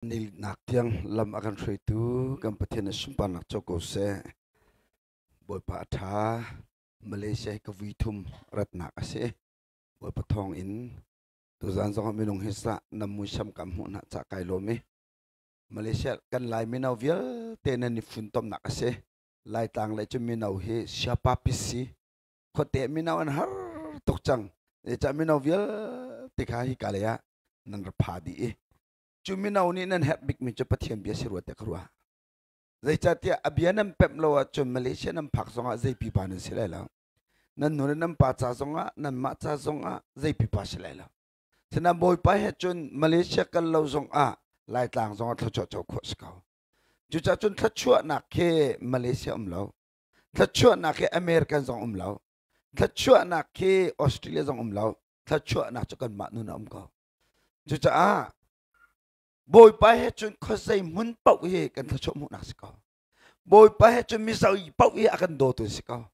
Nil nak tiang lam akan tu kan patien sumpan nak coko se boy pa tha Malaysia ka vitum rat nak ase boy patong in tu zan zong minung hisa namu sam kam hu na cha kai lo me Malaysia kan lai minau vial tenen ni funtom nak ase lai tang lai chu minau he siapa pisi khote minau an har tok chang e cha minau vial tikha hi kalaya nan phadi e Cumina uni nan hat big mi cepat hiam biasa ruat tak ruah. Zai catia abianam pep lawa cum Malaysia nam pak songa zai pipa nan silai la. Nan nuna nam paca songa nan maca songa zai pipa silai la. Senam boy pa he cun Malaysia kan lau songa lai tang songa thacok cok kos kau. Juca cun thacua nak ke Malaysia lau. Thacua nak ke Amerika song lau. Thacua nak ke Australia song lau. Thacua nak cukan mak nuna kau. Juca Boy pa he chun khosai mun pau he kan thachok mu nak sikau. Boy pa he chun misau pau he akan do tu sikau.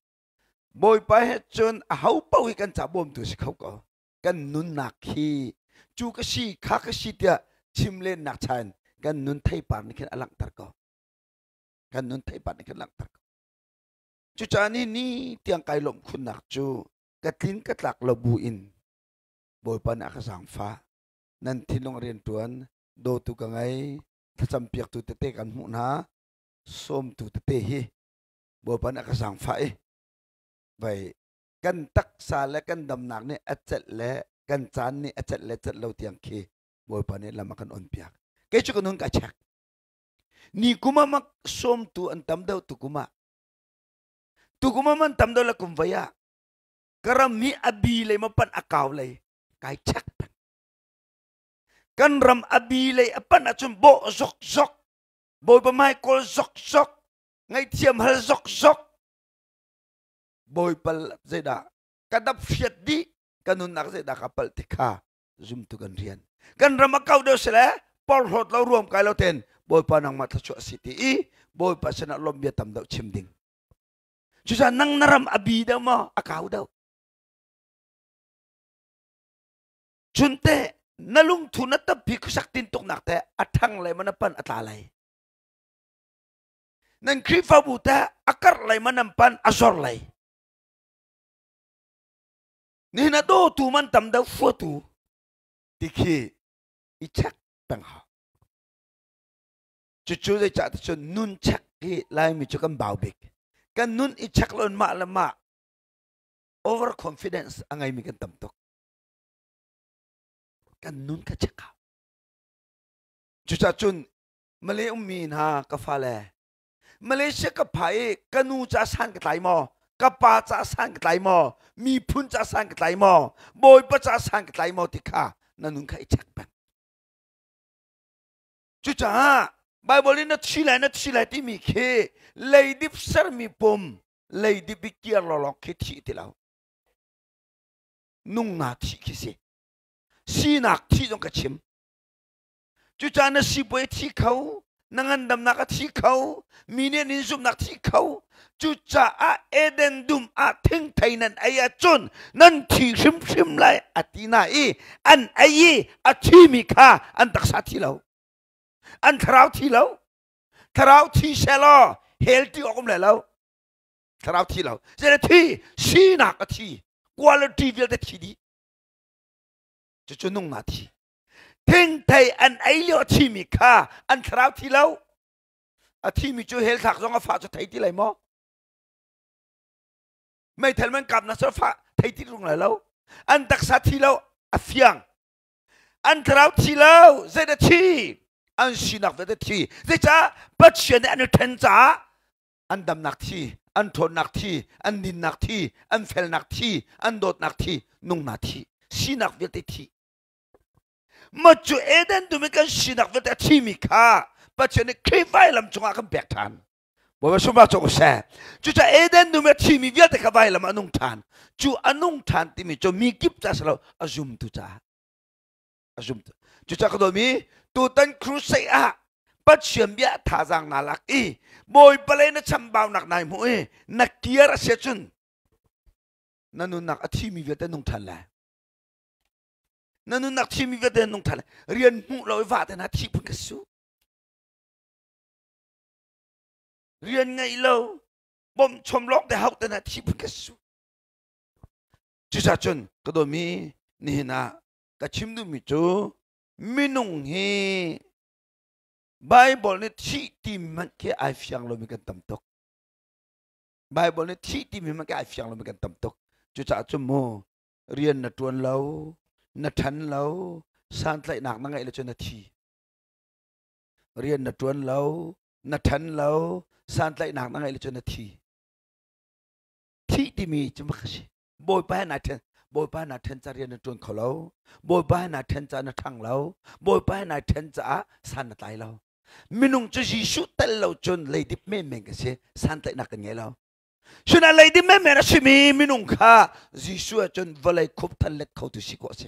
Boy pa he chun hau pau he kan chabom tu sikau ko. Kan nun nak hi chu ka si kha ka si tia chim len nak chan kan nun thai par ni kan alang tar ko. Kan nun thai par ni kan alang tar ko. Chu cha ni tiang kai lom khun nak chu katlin katlak lobu in. Boy pa nak sang fa nan thilong rian tuan do tu kangai thachampiak tu tete kan mu na som tu tete hi bo pan ka sang fa e vai kan tak sa le kan dam nak ne achat le kan chan ni achat le chat lo tiang khi bo pan ne lama kan on piak ke chu kan ka chak ni kuma mak som tu an tam dau tu kuma man tam dau la kum vaya karam mi abi le mapan akaw le kai chak kan ram abilay apan at bo zok zok boy pa Michael zok zok ngay tiam hal zok zok boy pal zeda kadap fiat di kanun nak zeda kapal tika zoom tu kan rian kan ram akaw do sila por hot lo ruam kai lo ten boy pa nang mata chua city i boy pa sana lom bia tam daw chimding chusa nang naram abi daw mo akaw daw chunte nalung thu na tapi kusak tintok nakte atang lay manapan atalay. Nang krifa buta akar lay manampan azor lay. Nihina do tu man tam daw foto dikhi ichak pangha. Cucu zay chat chun nun chak ki lay mi chukan bawbik. Kan nun ichak lon ma lama overconfidence angay mi kan tamtok. Kan nun ka chaka. Chucha chun Malay min ha kafale. Malaysia ka pai kanu cha san ka tai mo, kapa cha san ka tai mo, mi phun cha san ka tai mo, boy pa cha san ka tai mo tikha nanun ka ichak ban. Chucha ha Bible na thilai ti mi khe lady sar mi pom lady bikiar lolok khe thi tilaw. Nung na thi kisi. Si nak thi dong ka chim chu cha na si boi thi khau nangan dam nak thi khau mine nin zum nak thi khau chu cha a eden dum a thing thainan aya chun nan thi shim lai atina i an ai a thi mi kha an tak sa thi lo an thrau thi selo healthy okom le lo thrau thi lo se thi si nak a thi quality vil de thi di chu nung na thi thing thai an ai lo thi mi kha an thrau thi lo a thi mi chu hel thak zong a fa chu thai ti lai mo mai thal man kap na so fa thai ti rung lai lo an tak sa thi lo a fiang an thrau thi lo zai da thi an si nak da thi zai cha pat chen an ten cha an dam nak thi an thon nak thi an din nak thi an fel nak thi an dot nak thi nung na thi si nak ve thi Macu eden tu mereka sinak vete timika, baca ni kifai lam cunga kan bektan. Bawa semua cakap saya, cuca eden tu mereka timi vete kafai lam anung tan, cu anung tan timi cu mikip cah selalu azum tu cah, azum tu. Cuca kado mi tu tan krusai ah, baca biar thazang nalak i, boy palai na cambau nak naik mu nak kiara secun, nanu nak timi vete nung tan lah. Nanu nak timi vete nung tan rian mu lo va te na ti pun kasu เรียนไงเราบ่มชมล็อกแต่เขาแต่นาทีพุ่งกระสุจุดจนก็โดมีนี่นะก็ชิมดูมิจูมินุงเฮไบเบิลนี่ที่ทีมันแค่ไอฟิยังเรามีกันตั้มตกไบเบิลนี่ที่ทีมันแค่ไอฟิยังเรามีกันตั้มตกจุดจนโมเรียนนัดวันเรานัดทันเราสันไลหนักนั่งไงเราจนนาทีเรียนนัดวันเรานัดทันเราสันไลหนักนั่งไงเราจนนาทีที่ที่มีจะมาขยบอยไปนัดทันบอยไปนัดทันจะเรียนนัดวันเขาเราบอยไปนัดทันจะนัดทังเราบอยไปนัดทันจะสันนัดไลเรามินุงจะยิสุเตลเราจนเลยดิบไม่เมงกันเสียสันไลหนักกันไงเราฉันอะไรดิบไม่เมงนะชิมีมินุงข้ายิสุจนวลัยคบทันเล็กเขาตุสิโกเส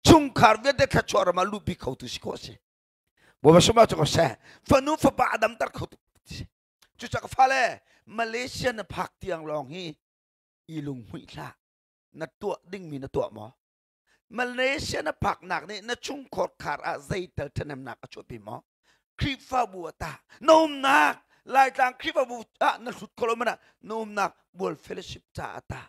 ชุงคาร์เวเดขัดชอร์มาลูบีเขาตุสิโกเสบ่มาสมาจก็เสฟนุฟบาดัมตักเขาตุจุดจักฟ้าเลยมาเลเซียนพักเตียงรองฮีอีลุงหุยละนัดตัวดิ้งมีนัดตัวหมอมาเลเซียนพักหนักนี่นัดชุงขอดขาดอาใจเตอร์ทนมหนักช่วยปีหมอคริฟาบัวตาโนมหนักลายทางคริฟาบัวนัดสุดโคลมันนะโนมหนักบัวเฟลชิปจ่าตา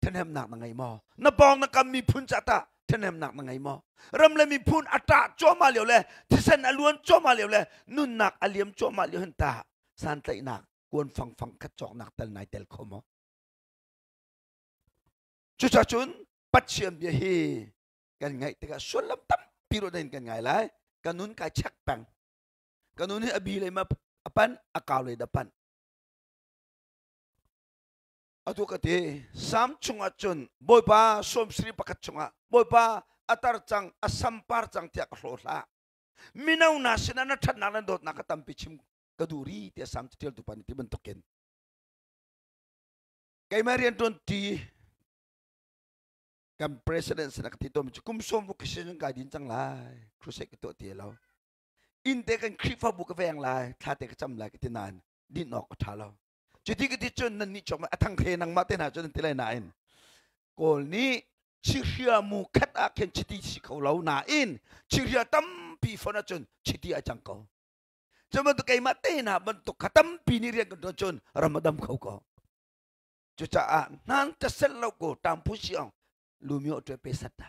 ท่านเห็นหนักยังไงมอนับปองนักการมีพุ่นจัตตาท่านเห็นหนักยังไงมอรำเลยมีพุ่นอัตราจ่อมาเหลียวเลยที่เส้นอล้วนจ่อมาเหลียวเลยนุ่นหนักอเลียมจ่อมาเหลียวเห็นตาสันติหนักกวนฟังขัดจอกหนักเตลนายเตลคอมอจุดจุนปัจเจียมเบียฮีกันไงแต่ก็ส่วนลำตั้มปีโรเดนกันไงเลยกันนุ่นกายชักแปงกันนุ่นให้อบีเลยมาปันอากาศเลยดับปันaduh kati sam chunga chun boipa som sri pakat chunga boipa atar chang asampar chang tiak hlola minau na sinana thatna na dot na katam pichim kaduri te sam tel tu pan ti bentoken kay marian ton ti kam president sa katito mi kum som bu kisin ga din chang lai krusek to ti lo in te kan krifa bu ka veng lai tha te ka cham lai ki nan din nok tha loจุดที่ก็ที่จนนั่นนี่จบมาทั้งเทนังมาเต้นหาจนที่ไรน่าอินก่อนนี้ชิริยามูคัดอาเคนชิติสิเขาเราน่าอินชิริยาตั้มปีฟนะจนชิติอาจังเขาจะมันตุกไอ้มาเต้นหามันตุกขัดตั้มปีนี่เรียกกันจนรำมาดำเขาก็จุดจ้านั่นจะเสร็จแล้วก็ตามผู้เชี่ยวลูมิโอตัวเปสัตตา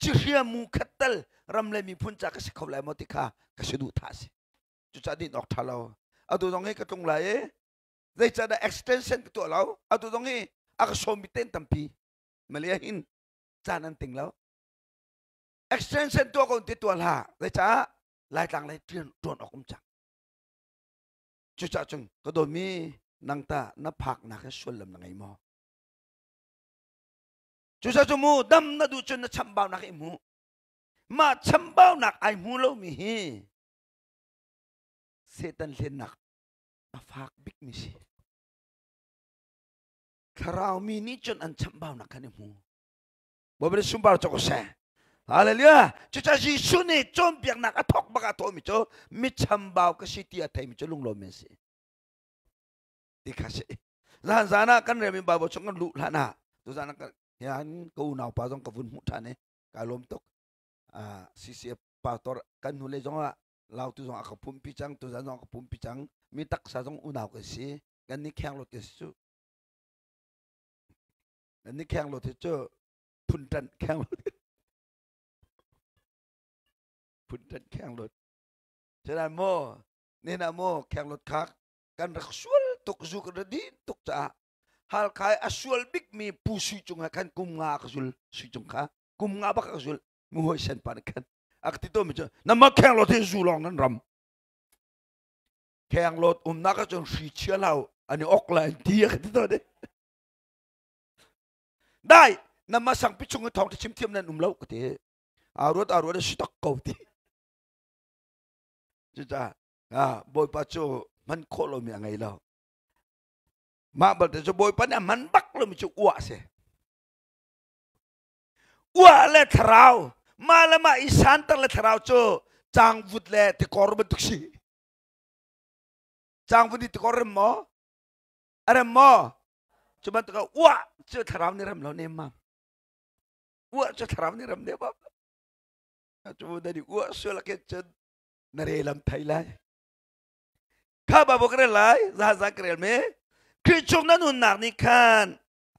ชิริยามูคัดเตลรำเลยมีพุ่นจากสิเขาเลยมติข้าก็สะดุดท่าสิจุดจ้าดินออกท่าเราเอาตัวตรงนี้ก็ตรงไหนได้จะได้ extension ตัวเราเอาตัวตรงนี้อาก็ชมมิเต้นตั้มปีมาเลียหินจานันติงแล้ว extension ตัวคนติดตัวละได้จ้าลายต่างลายเทียนตัวออกคุ้มจังจุดจ้าจึงก็โดนมีนังตานับผักนักชวนลำนังไอหมอจุดจ้าจมูดำนัดูจนนัชมบ่าวนักไอหมูมาชมบ่าวนักไอหมูเรามีเฮเซตันเล่นนักมาฝากบิ๊กมิสิคราวมีนี่จนอันชมบ่าวนักกันไอหมูบ่เป็นสุมบ่าวจะก็แซ่ฮาเลลูยาจุดจ้าจีสุนี่จนเบียงนักทอกบักตัวมิโจมิชมบ่าวก็สิที่อาทัยมิโจลุงโลเมสิที่ข้าศึกจานกันเรื่องมีบ่าวชงกันลุลานะตัวจานักยันกูน่าป่าจงกับฝุ่นมุทานเนี่ยการล้มตกสิเสียป่าตัวกันหุ่นเลยจงว่าเราตัวจงกับปุ่มพิจังตัวจงกับปุ่มพิจังมีตักสะจงอุณาก็สิกันนี่แข่งรถเตจูกันนี่แข่งรถเตจูพุ่นจันแข่งรถพุ่นจันแข่งรถฉะนั้นโมนี่นะโมแข่งรถคักกันรักสวลตกจุกระดินตกจ้าhal kai asual big mi pusu chunga kan kumnga kasul suchungka kumnga ba kasul muhoi sen pan kan aktito mi na ma khang lo the zulong nan ram khang lot na ka chon si chia lao ani oklan ti aktito de dai na ma sang pichung thong chim thiam nan lo ka te arot stok ko ti cha boy pa cho man kholo mi ngai lo mà bật cho bôi pan à man bắc luôn mình chịu uạ xe uạ lệ thảo mà là mà isan ta lệ thảo cho trang vụt lệ thì có rồi tục gì trang vụt thì có rồi mò à mò cho bạn tự uạ cho thảo này làm lo nem mà uạ cho thảo này làm nem mà cho bạn đi uạ xưa là cái chân nare làm thay lại ข้าบาบอกอะไรหลายซาซาเกลียดไหมคริสชงนั้นหุ่นหนักนี่ขัน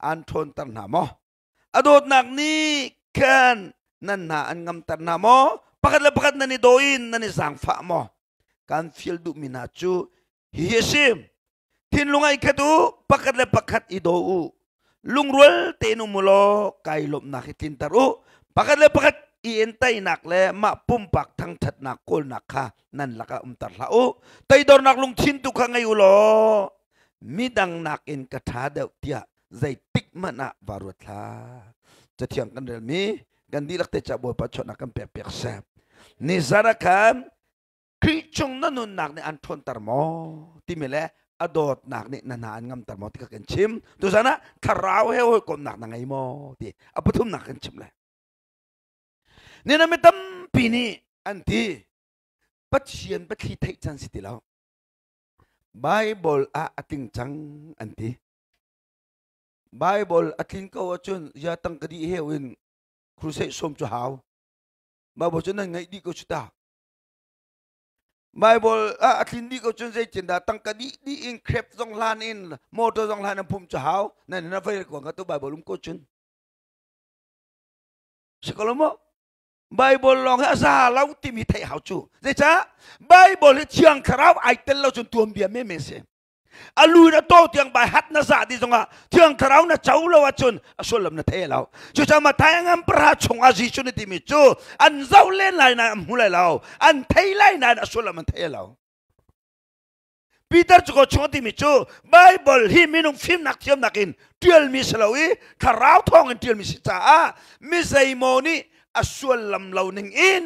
อันทนตันหามออโดดหนักนี่ขันนั่นหาอันงำตันหามอปักเลยนั่นนี่โดอินนั่นนี่สังฟ้ามอการฟิลดูมินาจูฮิเฮซิมทินลุงไอ้ขัดูปักเลยอีโดอูลุงรัวเตนุมุโลไกลบนักทินตารุปักเลยอีเอ็นไตนักเลยมาปุ่มปักทั้งชัดนักโกลนักค่ะนั่นละก็ตัดละโอไตดอนักลุงทินตุขังไงอุโลมิดังนักอินกระถาเดียวเดียใจติกมันอะวารุธาจะเที่ยงกันเรื่องนี้กันดีลักเตจับบัวปัจจุบันกันเปียกแสบนิสาระกันคริชงนั่นนักในอันทนตารมอที่มีแลอดอดนักในนานงำตารมอที่กันชิมตัวsanaทาราวเฮวกลนักนังไงมอที่อปุถุมนักกันชิมเลยนี่นะไม่ตั้มปีนี้อันที่ปัจเจียนปัจที่ไทยจันสิติแล้วไบเบิลอาติงจังอันที่ไบเบิลอาทิงก็ว่าจนยาตั้งคดีเฮวินครูเซสมจูฮาวไบเบิลจนนั่งไงดีก็ชุดาไบเบิลอาทิงดีก็จนเซจินดาตั้งคดีดีอินเครปจงลานอินมอเตอร์จงลานพุ่มจูฮาวนั่นนะไฟกว่าก็ตัวไบเบิลก็จนสกลมไบเบิลลองให้อาซาเราที่มีไทยหาจูเจ้าไบเบิลเชียงคราวไอเตลเราจนตัวเบียไม่เมเสอาลูนะโตเตียงใบฮัดนะซาดิจงอ่ะเตียงคราวนะเจ้าเราว่าจนอสุลมนะเทเราจู่จะมาทายงานประหารชงอาจิชุนที่มีจูอันเจ้าเล่นไรนะมุเลยเราอันไทยไรนะอสุลมันเทเราปีเตอร์จุกชงที่มีจูไบเบิลฮิมินุงฟิมนักเทียมนักอินเทียลมิสลาวีคราวทองอินเทียลมิสจ้ามิไซโมนีอสุลมเราหนึ่งอิน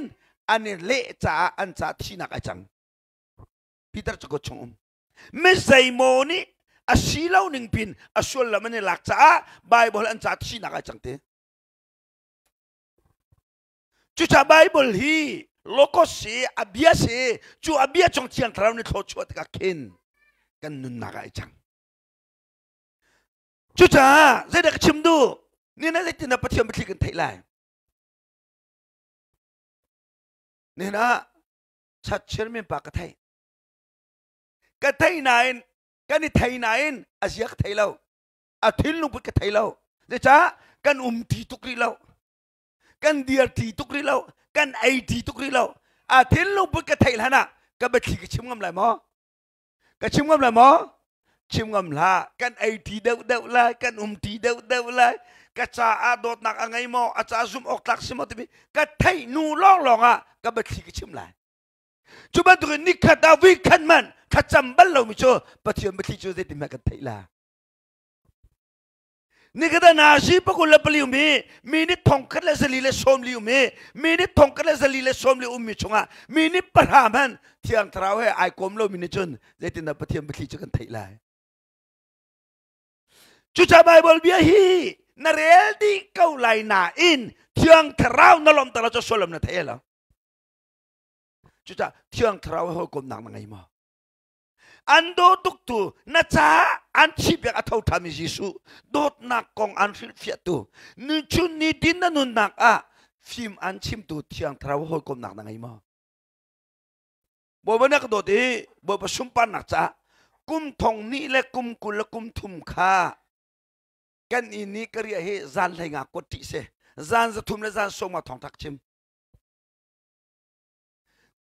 อันนี้เละจ้าอันจ้าที่นักอาจังปีเตอร์จุกชงไม่ใช่โมนี่อาศิลาหนึ่งพินอาส่วนละมันหลักจ้าไบเบิลอันจ้าที่นักจังเตจู่จ้าไบเบิลฮีโลกเสียอาเบียเสียจู่อาเบียจงเทียงทราวนี่โทษชัวตะกินกันนุนนักจังจู่จ้าเด็กชิมดูนี่นะเด็กที่นับปฏิบัติกันไทยไลน์นี่นะชัดเจนไม่ปากไทยก็ไทยนายกันนี่ไทยนายอาเซียก็ไทยเราอาทิตย์ลุงไปก็ไทยเราเดี๋ยวจ้ากันทีตุกรีเรากันเดียร์ทีตุกรีเรากันไอทีตุกรีเราอาทิตย์ลุงไปก็ไทยแล้วนะก็ไปขี่ก็ชิมงำไรมั้งก็ชิมงำไรมั้งชิมงำละกันไอทีเดาละกันทีเดาละก็จ้าอาโดดนักอะไรมั้งอาจ้าซุ่มออกตักซิมอติบีก็ไทยนูร้องอ่ะก็ไปขี่ก็ชิมไรจุบันตัวนี้ขัดดาวิขันมันขัดจำบัลเราไม่ชัวปฏิบัติไม่ชัวเด็ดที่มากันไทยละนี่ก็ได้นาซีปะกุลปลิวมีนี่ทองคัดเลสลีเลสอมลิวมีนี่ทองคัดเลสลีเลสอมลิวมีชงอ่ะมีนี่ปะหามันเที่ยงทราวให้ไอ้กลมเรามีนี่จนเด็ดที่นับปฏิบัติไม่ชัวกันไทยละจุดจะไบเบิลเบียฮีนาเรลดีเก้าไลนาอินเที่ยงทราวนลมตลอดจะสลมนาเทลละจุดจะเที่ยงทราวให้กลมหนังไงมาอันโดตุกตูน่าจะอันชิบอยากเอาทำยิสุโดดนักกองอันฟิลฟิตูนึกชุนนี่ดินนั่นนักฟิล์มอันชิมตูเที่ยงทราวให้กลมหนักไงมาบอกว่านักโดดีบอกว่าสุมปันนักจ้ากุมทองนี่และกุมกุลและกุมทุมข้ากันอินนี่ก็เรียกให้จานเลยงากดติเสจานจะทุ่มและจานส่งมาทองทักชิม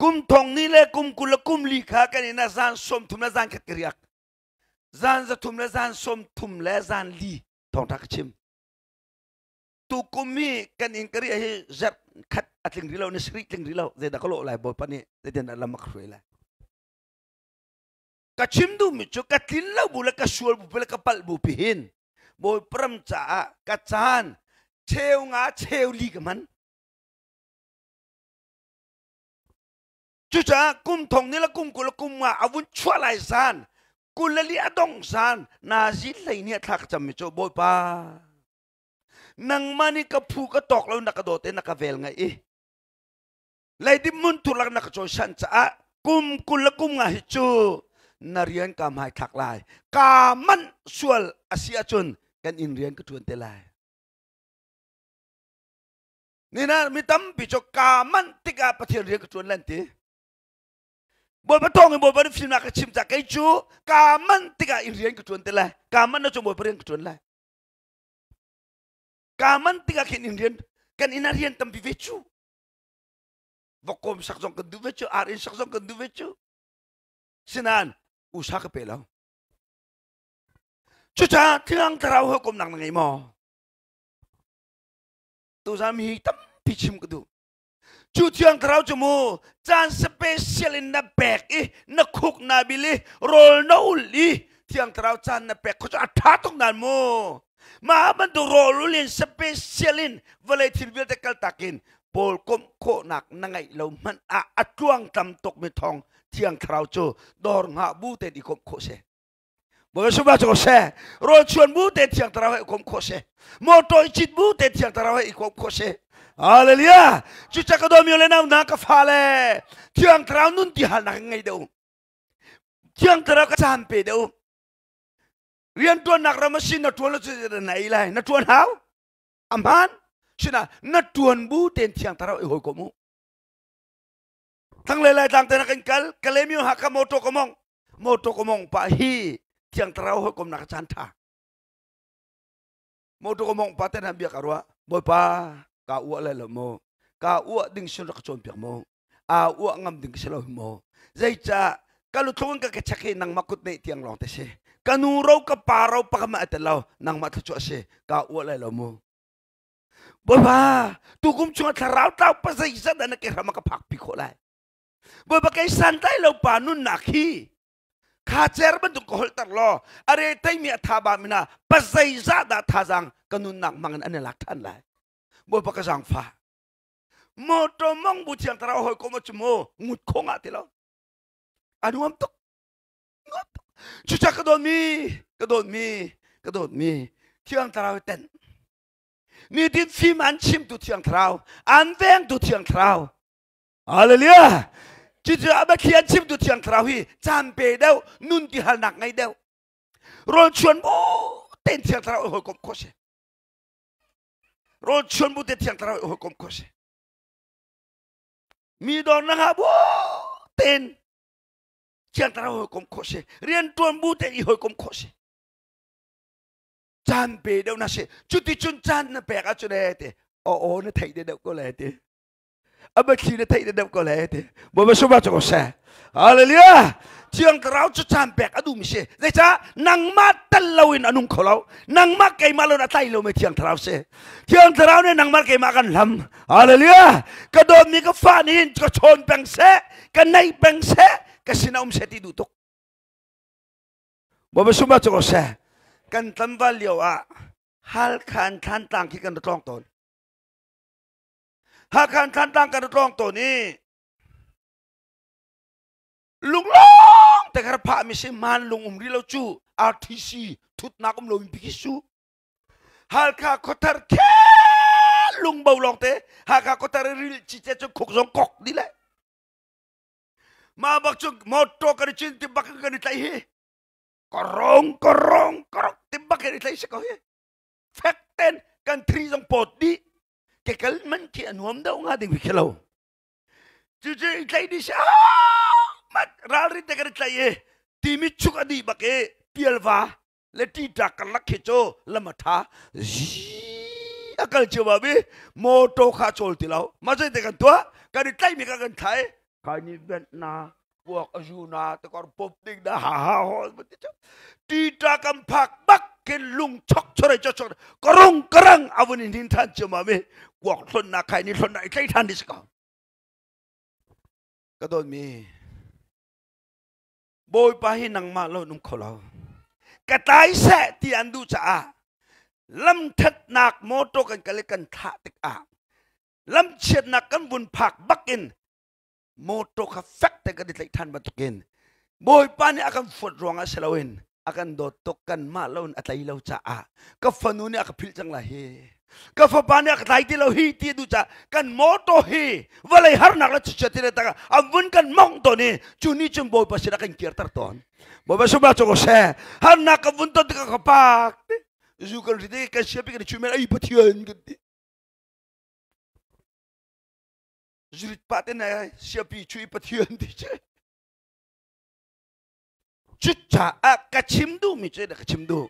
กุมทองนี่แหละกุมกุลกุมลีขากันนี่นะจานสมทุ่มและจานขัดกระยักจานจะทุ่มและจานสมทุ่มและจานลีทองทักชิมตุกุมีกันอินกระยักให้จัดขัดอัดลิงรีเราในสริลิงรีเราเจดากโลหลายบ่อยปนี่เจเดนละมักรวยเลยกัดชิมดูมิจุกัดลินเราบุลกัดชัวบุบุลกัดปัลบุพิหินบ่อยพรำจ่ากัดจานเชลงาเชลลีกับมันจู่จ้ากุมทองนี่ละกุมกุลกุมมาอาวุธชั่วไหลซานกุลลีอดงซานนาซิลเลยเนี่ยทักจำไม่จบบ่อยป้านังมันนี่กับผู้ก็ตกแล้วนักโดดเต้นนักเวลไงเลยดิมุนทุลักนักโจชันจ้ากุมกุลกุมงาฮิจูนาเรียนกามหายทักลายกามันส่วนอาเซียจนกันอินเรียนก็ชวนเตลายนี่นะมีตั้มปิจกามันติกาปฏิเรียนก็ชวนเล่นตี Boy patong boy pada film nak cim tak keju, kaman tiga irian ketuan telah, kaman nak coba berian ketuan lah. Kaman tiga kin irian, kan inarian tempi vecu. Vokom saksong kendu vecu, arin saksong kendu vecu. Sinan, usaha kepelau. Cuca tiang terau hukum nang nangai mo. Tu sami tempi cim kedu. Tiang terau cemu, jan spesial in na bag na cook na bili, roll na uli. Tiang terau jan na bag, kucu atatung nan mo. Maaman tu roll uli spesialin, walai tilbil tekal takin. Pol kom ko nak nangai lau man atuang tam tok mitong tiang terau cu, dor ngak bu te di kom ko se. Boleh sebab tu se, roll cuan bu te tiang terau kom ko se. Motor icit bu te tiang terau kom ko se. Haleluya. Cuca kedua mioleh nak kafale. Tiang terau nun tihal nak ngai deu. Tiang terau sampai deu. Rian tuan nak ramasin nak tuan lu nak ilai. Nak tuan hau? Aman? Sina nak tuan bu ten tiang terau ihoi komu. Tang lelai tang tenak kal kalemio haka moto komong. Moto komong pahi tiang terau hoi kom nak canta. Moto komong paten ambil karua. Boy pa. Ka uak lai mo, ka uak ding sun rak chon piak mo, uak ngam ding selo mo. Zai cha kalau tuan ka kecake nang makut nei tiang long te se, kanurau ka parau pa kama atelaw nang matachu se, ka uak lai mo. Baba, tukum chunga tharau tau pa sa isa na nakira makapak piko lai. Baba kay santai law panun nakhi. Kacer bentuk kohol terlo, are tay mi athaba mina, pasai za da thazang kanun nak mangan anelaktan lai. Boy pakasang fa. Moto mong butiang terau hoi komo cemo ngut konga tilo. Anu am tok. Cuca kedon mi. Tiang terau ten. Ni dit fi man chim tu tiang terau, an veng tu tiang terau. Haleluya. Cuca abak kian chim tu tiang terau hi, sampai dau nun ti hal nak ngai dau. Rol chuan bo ten tiang terau hoi kom kose. Rol chuan bu te tiang terau hoi kom kose. Mi don na ha bo ten tiang terau hoi kom kose. Rian tuan bu te i hoi kom kose. Chan pe dau na se. Cuti chun chan na pe ka chu le te. O na thai de dau ko le te. Aba ki na thai de dau ko le te. Bo ba so ba cho se. Hallelujah. Tiang terau chu chan pe adu mi se. Zai cha nang ma tal lawin anung kholau. Nang ma kai ma lo na tai lo me tiang terau se. Tiang terau ne nang ma kai ma kan lam. Hallelujah. Ka do mi ka fa ni ka chon peng se, ka nai peng se, ka sinaum se ti du tok. Bo ba so ba cho se. Kan tambal yo a hal kan tan tang ki kan tong ton. Hal kan tan tang kan tong ton ni. Lung long te kar pa mi se man lung umri lo chu RTC tut na kum lo mi pikisu. Hal ka kotar ke lung bau long te hal ka kotar ril chi che chu kok song kok di le. Ma bak chu moto ka chin ti bak ka ni tai he. Korong tibak kaya itlay siya ko. Fakten kan trisong poti. Kekalman ki anuam daw nga ding wikilaw. Jujur itlay di siya. Mat ralri te kan itlay Timi chuk adi bake pialva. Leti dakalak kecho lamata. Akal jawabi moto ka chol tilaw. Masay te kan tua. Kan itlay mi ka kan thay. Kani bent na. Buak azuna tekor popting dah ha betul. Tidak akan pak ke lung chok chore chok korong kerang awun ini tan cuma me buak thon nak kai ni thon nak kai tan di sekau. Kadon mi boy pahin nang malo nung kholau. Katai se ti andu cha lam that nak moto kan kalikan tha tik a. Lam chet nak kan bun pak bakin moto ka fakta ka ditlay tan batukin. Boy pa ni akan foot wrong asalawin. Akan dotok kan malon at laylaw tsaa. Kafanu ni akapil chang lahi. Kafapa ni akatay tilaw hiti du tsa. Kan moto hi. Walay har nakla chuchatin taka. Avun kan mong to ni. Chuni chun boy pa sila kan kirtar ton. Boy pa subacho ko se. Har nakavun to tika kapak. Zukal rite kan siya pi kan chumel ay patiyan. Jurit patin na siya pi chui patiyan di siya. chút cha cả chim du mi chơi cả chim du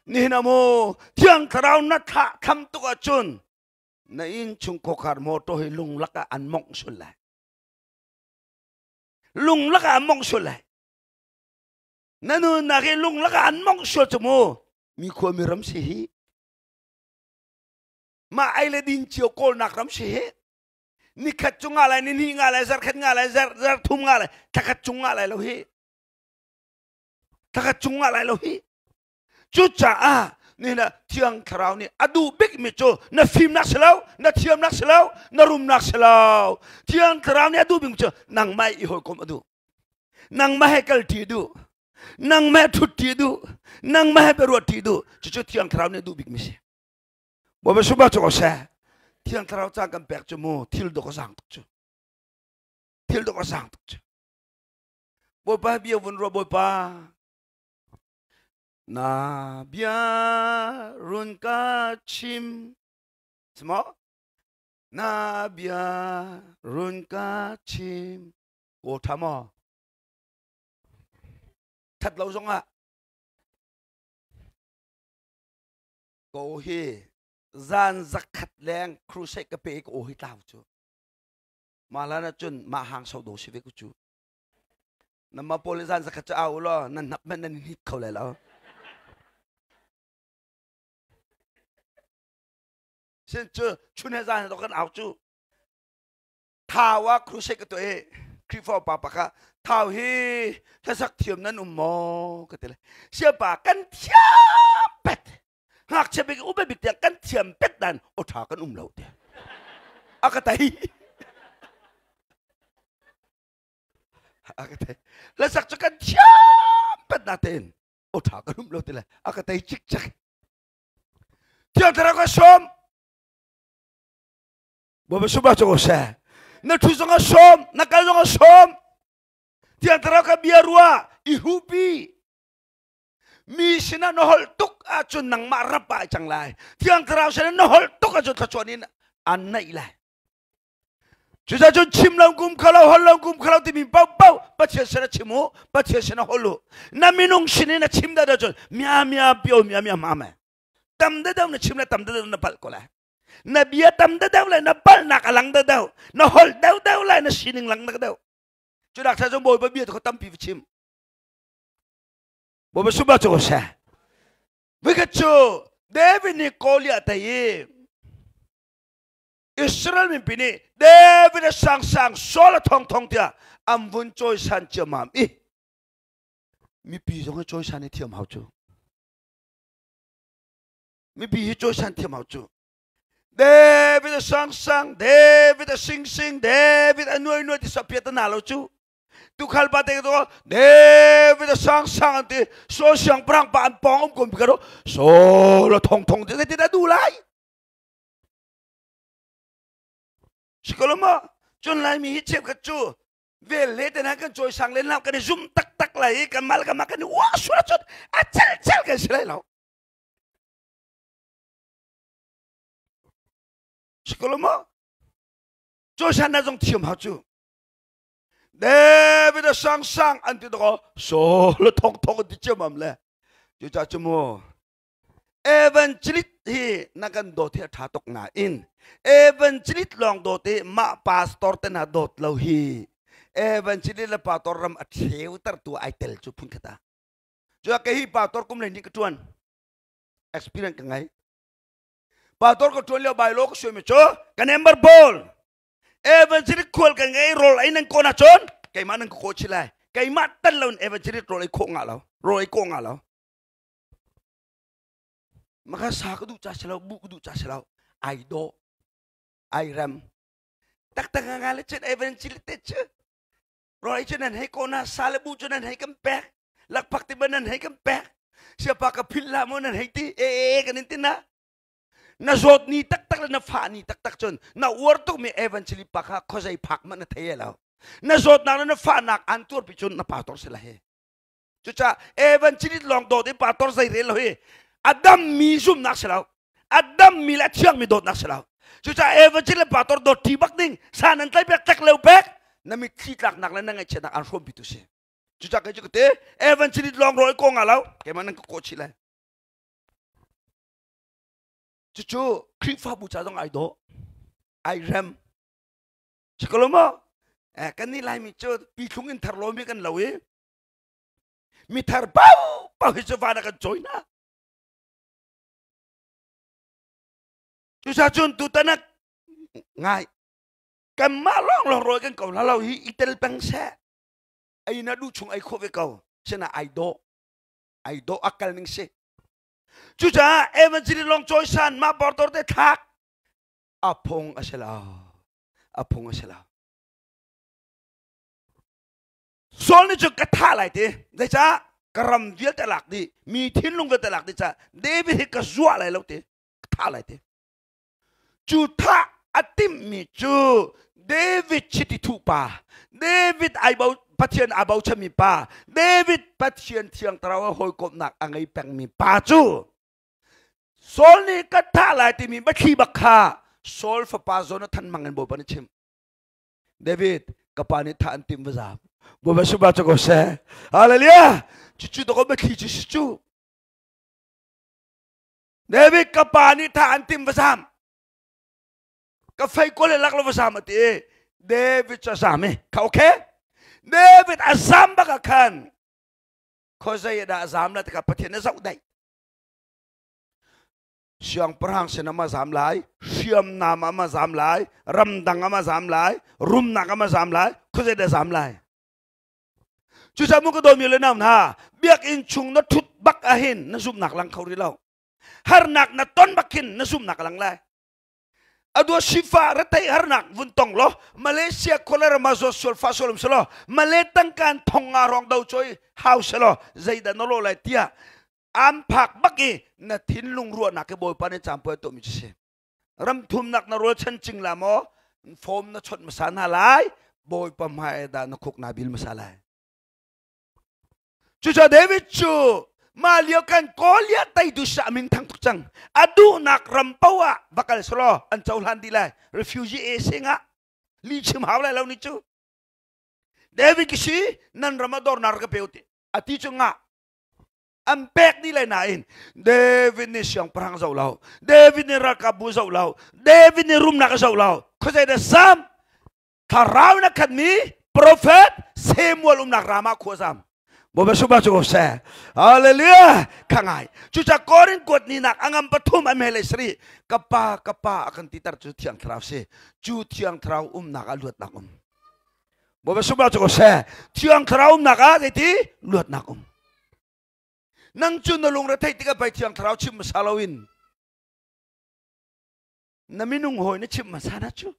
ni na mo thiang tharau na tha tham tu ka chun na in chung ko khar mo to hi lung laka an mong sul lai lung laka an mong sul lai na nu na ke lung laka an mong sul chu mo mi ko mi ram si hi ma ai le din chiu ko nak ram si hi ni khat chunga lai ni nga lai zar khat nga lai zar thum nga lai takhat chunga lai lo hi takhat chunga lai lo hi chút cha ni na thiang tharau ni adu big mi cho na phim nak selo na thiam nak selo na rum nak selo thiang tharau ni adu big cho nang mai I hol kom adu nang mai kal ti du nang mai thut ti du nang mai beru ti du chu thiang tharau ni adu big mi se bo ba suba cho sa thiang tharau cha kam pek cho mo thil do ko sang chu thil do ko sang chu bo pa bia vun ro bo pa na bia run ka chim small na bia run ka chim cô tham à thật lâu rồi à cô hi gian giặc khát leng crusade cái pe cô hi tao chú mà là nó chun mà hàng sau đồ xí với cô chú nằm mà poli gian giặc khát áo lo năn nắp men năn hít khẩu lại lo xin chưa chun hay gian đó cái áo chú thao á crusade cái tuổi khi phò bà cả thao hiถ้าสักเทียมนั้นมอก็เตเลยเชื่อป่ากันเทียมเป็ดหากเชื่อไปอุบบิกเดียกันเทียมเป็ดดันโอถากันเราเดียอากาศอากาศแล้วสักจะกันเทียมเป็ดนาเตนโอถากันเราเดียอากาศจิกจักเที่ยวทะเลก็ชมบ่เป็นสุภาพจะก็แซ่นักทุจงก็ชมนักการจงก็ชมที่อันตรายกับเบียรัวอิฮูปีมีสินะนหลตุกอาจุนนังมารับไปจังไรที่อันตรายสินะนหลตุกอาจุนขจรนี้อันไหนเลยจุดจุดชิมลำกุมขลุ่มลำกุมขลุ่มที่มีเป้าเป้าปัจเจสนะชิมูปัจเจสนะฮลุน้ำมินุงสินะชิมได้จุนมีอามีอาเปียวมีอามีอามาเมตั้มได้ดาวนะชิมเลยตั้มได้ดาวนะปัลก็เลยนะเบียตั้มได้ดาวเลยนะปัลนักอลังได้ดาวนหลดาวเลยนะสินิงลังนักดาวจุดรักษาจงบ่อยไปเบียดเขาตั้มปีวิชิมบ่ไปสุบะจุกเสวิกจูเดวิดนี่โคลียตายอิสราเอลมีปีนี้เดวิดสังโซลทองเดียอัมวุนโจยสันเจียมามมีปีจงให้โจยสันนี่เทียมหาจูมีปีให้โจยสันเทียมหาจูเดวิดสังเดวิดสิงเดวิดนวยที่สับเพียตนาเราจูทุกขัลปาเตกตัวเดวิดสังอันที่โซเชียงปรางปานปองกุมพิการโซลทองที่ได้ดูไลสกุลมาจนไลมีฮิตเชฟกันจูเวลเลตนะกันจอยสังเล่นแล้วกันซุ่มตักไหลกันมาแล้วกันมากันว้าสุดสุดเชลกันสิเลยเราสกุลมาจอยสันน่าจงเทียมหาจูเดวิดสังอันที่ตัวโซลทองที่เชื่อมั่นเลยจู่จ้าจูโมเอเวนจิลิตฮีนักการโดดที่ท้าตกหนาอินเอเวนจิลิตลองโดดที่มาพาสตอร์เตน่าโดดเลวฮีเอเวนจิลิตละพาตอร์รำอัดเชี่ยวตัดตัวไอเทลจูพุ่งกันจู่แกฮีพาตอร์กุมเลยนี่กระชวน experience กันไงพาตอร์กระชวนเลี้ยวใบโลกสวยไหมจู่กันเอมเบอร์บอลเอเวนจิลิตควอลกันไงโรลไอ้นั่งโกนาชนไก่มานั่งโคชิไลไก่มาตันเราเอเวนจิลิตโรลไอ้โคงอ่ะเราโรลไอ้โคงอ่ะเราmaka sa kudu chaselaw bu kudu chaselaw ay do ay ram tak ngalit chen eventually che roy chenan hay kona salabu chenan hay kampek lakpak tibanan hay kampek siapa ka pilla mo nan hay ti kanin tina na zot ni tak na fa ni tak chon na warto mi eventually paka kozay pak man na tayelaw na zot na fa nak antur pichon na pator sila he chucha eventually long do di pator say relo he Adam mi zoom nak selaw, Adam mi la tiang mi dot nak selaw. Cuca evangelist pator dot tibak ding, sanan tay pek tak lew pek, na mi titlak nak la nang echet nak ansom bitu se. chú chắc cái chú tế evan chỉ long rồi cô ngà lâu cái mà năng cô chỉ lại chú clip pha bù cha trong ai đó ai rem chỉ có mà cái này lại mi chú bị thùng in thar lo mi kan lâu ấy mi thar bao bao hết cho vana kan join na chú sa chun tu tanak ngai cầm má long rồi kan cầu lâu hi itel bang xe ai na du chung ai khô với cầu xem là ai do akal ning se chú cha evan chỉ long choi san ma bor tor te thak apong asela sol ni chu katha lai te dai cha karam vial ta lak di mi thin lung ta lak di cha David ka zua lai lo te tha lai te chú tha atim mi chú David chiti thu pa David ai bao pathian abau chami pa David pathian thiang trawa hoi kop nak angai peng mi pa chu sol ni katha lai ti mi bakhi bakha sol fa pa zona than mangan bo pan chim David kapani tha antim wazam bo ba suba cho se hallelujah chu to ko bakhi chu David kapani tha antim wazam ka fai ko le lak lo wazam ati David cha same ka okay David azam baka kan ko zai da azam la ka pathian na zau dai siang perang senama zam lai siam nama ma zam lai ram dang ma zam lai rum na ma zam lai ko zai da zam lai chu sa mu ko do mi le nam na biak in chung na thut bak ahin na zum nak lang khau ri lau har nak na ton bakin na zum nak lang lai adua shifa ratai har nak vun tong lo Malaysia kolera mazo sol fa solum solo maletang kan thonga rong dau choi house lo zaida no lo lai tia am phak baki na thin lung ruwa na ke boy pane champo to mi se ram thum nak na ro chan ching la mo phom na chot masana lai boy pam hai da na khok na bil masala chu cha David chu malio kan kolia tai du sa min thang tuk chang adu nak rampawa bakal solo an chaulan dilai refugee e singa li chim hawla law ni chu David kishi nan ramador nar ka peuti ati chu nga am pek ni lai nain David ni siang perang zau lau David ni rakabu zau lau David ni rum nak zau lau ko sai da sam tharau na kadmi prophet Samuel nak rama ko sam boba suba chu se hallelujah kangai chu cha korin kot ni nak angam pathum amele sri kapa akan titar chu thiang thrau se chu thiang thrau nak alut nakum boba suba chu se thiang thrau nak a ti lut nakum nang chu no lung ra thai tika pai thiang thrau chim masalawin naminung hoi na chim masana chu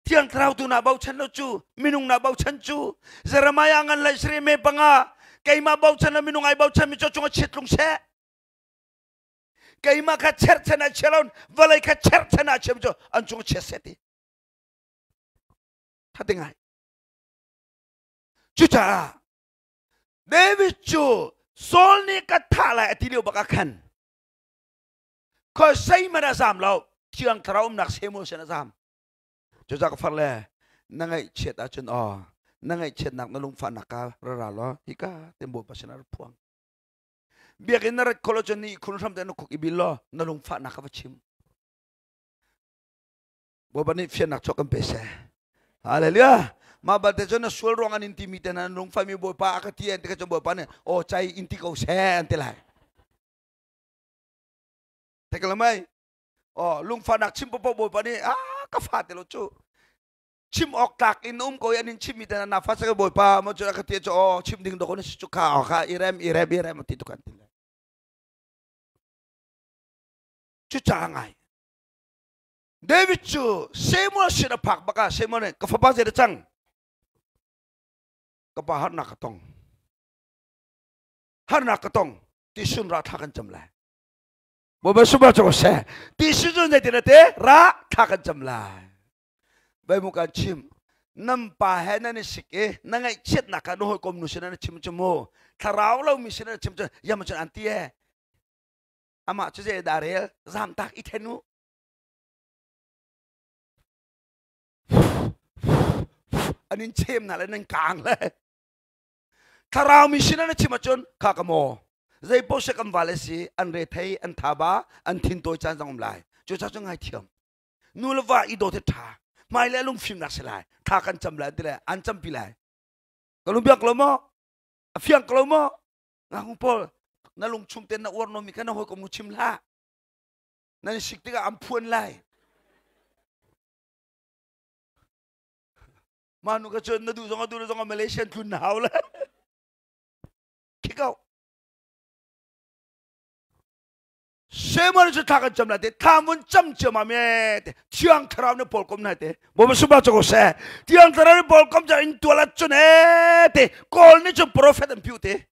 tiang trau tu na bau chan lo chu minung na bau chan chu Jeremiah ngan lai sri me panga kai ma bau chan na minung ai bau chan mi cho chung chit lung se kai ma kha cher chana chelon valai kha cher chana chem cho an chung che se ti tha tingai chu cha David chu sol ni ka tha lai ati liu baka khan ko sai ma da zam lo tiang trau nak semu se na zam cho ra có phát lệ năng ấy chết ở chân năng ấy chết nặng nó lung phản nặng cả ra lo hi cả tem bộ bác sĩ nó phuang biết cái nào có chân này không làm đến nó cũng bị lo nó lung phản nặng cả vật chim bộ bạn ấy phiền nặng cho con bé xe hallelujah mà bạn thấy cho nó suy rong anh intimate nó lung phản mi bộ pa cái tiền thì cái cho bộ bạn này chạy inti cầu xe anh thế lại thấy cái mấy lung phản nặng chim bộ bạn này ka phát lo chu chim ok tak in ko yan chim mi na fa sa boy pa mo chu ka ti cho chim ding do ko ni chu ka irem ti to kan ti chu cha ngai David chu Samuel sina phak baka Samuel ka fa ba je chang ka pa har na ka tong ti sun ra tha kan cham la bo ba su ba cho se ti su jun de te ra tha kan cham la bai mu kan chim nam pa he na ni sike na ngai chet na ka no hoi kom nu sina na chim chumo tharau lo mi sina chim chim yam chan anti e ama chu je da re zam tak i thenu anin chem na le nan kang le tharau mi sinan chimachon kakamo zai po se kam valesi an re thai an thaba an thin toy chan jang lai chu cha chung hai thiam nulwa i do the tha mai le lung phim nak selai tha kan cham lai dire an cham pi lai kalum biak lomo afiang klomo ngang pol na lung chung ten na or no mi kana hoi kom nu chim la na siktiga am phuan lai manu ka chon na du zonga Malaysian tun naw la kikau 세먼을 타간 점나데 타문 점점하며 티앙 트라우네 볼검 나데 뭐면 수바 저고세 티앙 트라우네 볼검 자 인투라 쩌네 데 콜니 저 프로페트 뷰테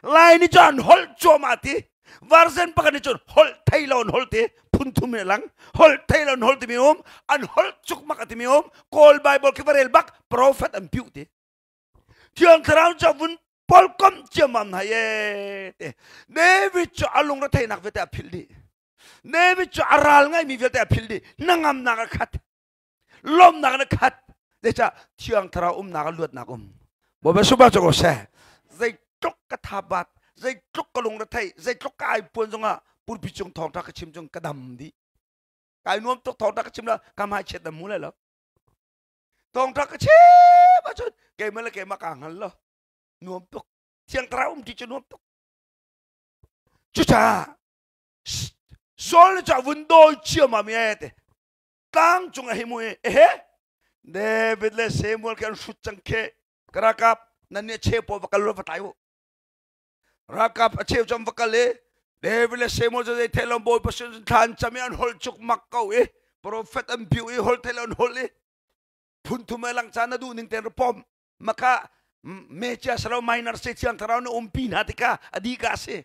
라인이 전홀 쪼마티 버전 파가니 전홀 테일런 홀테 푼투메랑 홀 테일런 홀드미옴 안홀 쭉마가티미옴 콜 바이블 키바렐박 프로페트 뷰테 티앙 트라우네 저분 볼검 점함나예 네비추 알롱라 타이낙 베타 필디 네비추 아랄ngay mi 베타 필디 nangam naga khat lom naga khat decha thiang thara naga lut nagum bobe suba jogo se zai tok ka thabat zai tok ka longra thai zai tok ka ai pon jonga pur bichung thong ta ka chim jong kadam di kai nuam tok thong ta ka chim la kam hai chet da mule lo thong ta ka che ba chon ke mala ke makang hal lo nuam tok tiang traum di nuam tok chucha sol cha vundo chia ma miete tang chung hi mu David le Samuel kan suchang ke karakap nanne che po bakal lo patayo rakap che jom bakal le David le Samuel je thelom boy pasun than chamian hol chuk makau prophet am biu hol thelon hol puntumelang chana du ning ten pom maka meja sarau minor se tiang tarau no umpi natika adika se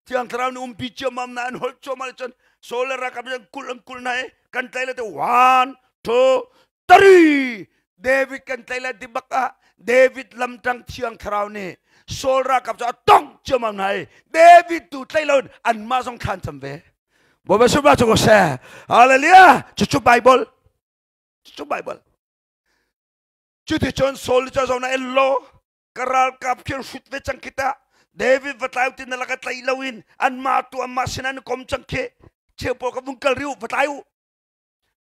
tiang tarau no umpi chomam na an hol chomal chon solar rakam jang kul nae kan taila te 1 2 3 David kan taila di baka David lamtang tiang tarau ne solar rakam ja tong chomam nae David tu tailon an ma song khan chambe boba suba chogo se hallelujah chuchu bible Cuti John Sol na ello karal kapkir futve kita David vatau tin nalakat lailawin an matu amasinan kom changke chepo ka bungkal riu vatau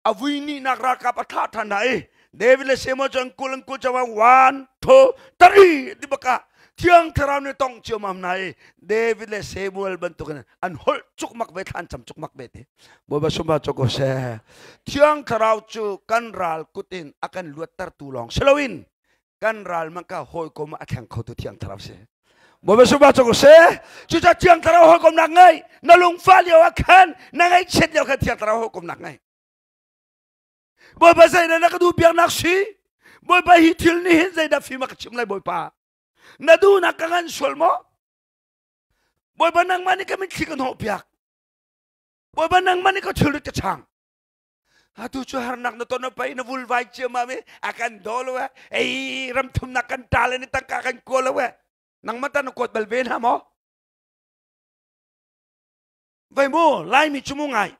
awini nagraka patata na David le semo jang kulang kul jawa 1 2 3 di baka tiang tharau ne tong chomam nai David le Samuel bantukan an hol chukmak be than cham chukmak be te boba sumba choko se tiang tharau chu kanral kutin akan luatar tulong selawin kanral maka hoi kom athang khau tu tiang tharau se boba sumba choko se chucha tiang tharau hoi kom nak ngai nalung falio akan nangai chet yo ka tiang tharau hoi kom nak ngai boba sai na ka du biang nak si boba hitil ni hin zai da fi mak chim lai boba Nadu nakangan solmo. Boy banang mani kami chikan hopiak. Boy banang mani ko chulut chang. Atu chuhar nak nato na pay na vulvay chiya mami akan dolo ram tum nakan tala ni tangkakan kola nang mata na kot balben ha mo. Vay mo lai mi chumungay.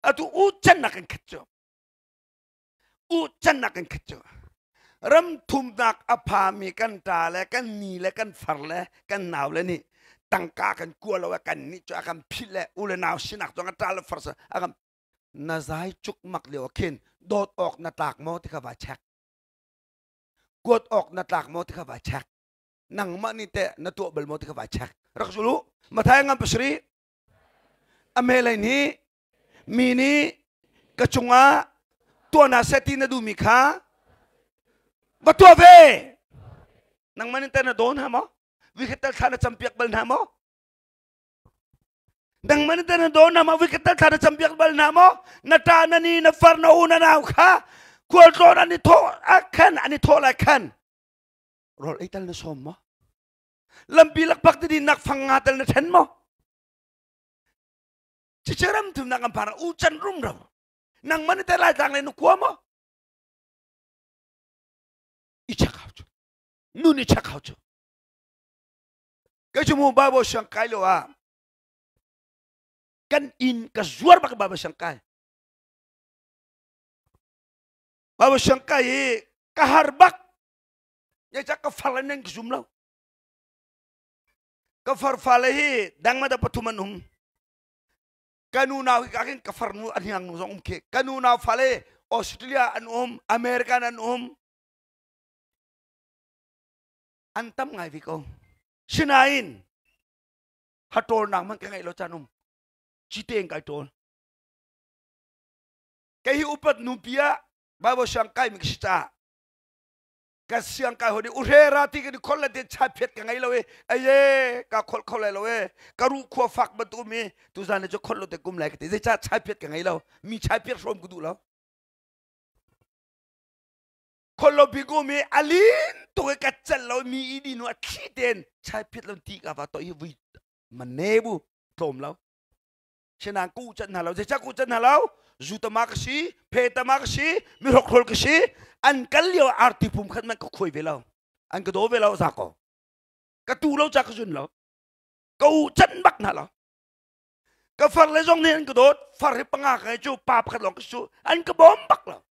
Atu ucan nakan katso. Ram tum nak apami kan tale kan ni le kan farle kan naw le ni tangka kan kuala kan ni cho akan pile ule naw sinak to tale farsa akan nazai chuk mak le ken dot ok na tak mo ti ka ba chak got ok na tak mo ti ka ba chak nang mani te na to bel mo ti ka ba chak raksulu matay ngam pasri amele ni mini kachunga to na seti na dumikha Batua ve, nang maninta na doon hamo, wikital sana champiak bal namo. Nang maninta na doon hamo, wikital sana champiak bal namo. Natana ni na farna una na ka, kualton ani to akan. Rol ital na somo. Lambilak bakti di nakfangatal na ten mo. Chicharam tum nakang para ucan rum raw. Nang maninta latang na nukuha mo. 이착하죠. 눈이 착하죠. Kaya mo babo siyang kailo kan in kasuar baka babo siyang kay. Babo siyang kay kaharbak ya chắc cái phật lên cái zoom lâu cái phật hi đang mà đã bắt thum anh kanu nào cái phật nu anh yang nu giống kia kanu nào phật Australia anh America anh anh tâm ngay vì con sinain hatol nang man cái ngày lo chanum chỉ tiền cái tol cái hi upat nupia Bible sang kai mi kita cái siang kai hodi urera ti cái khol la de chapet cái ngày lo aye ka khol lo ka ru kho fak ba tu mi tu zan cho khol lo te kum lai cái de cha chapet cái ngày lo mi chapet from ku du lo khol lo bi go mi alin tu cái chal lo mi di no thi den chapet lo ti ka va to hi vi man nebu tom lo senang ku chân hà lo de cha ku chân hà lo Zutamakasi, Petamakasi, Mirokholkasi, an kalyo arti pum khat man ko khoi velo, an ko do velo zako, ka tu lo cha ka jun lo, ko chân bak na lo, ka far le jong ne an ko do far he panga ka chu pap khat lo ka chu an ko bom bak lo,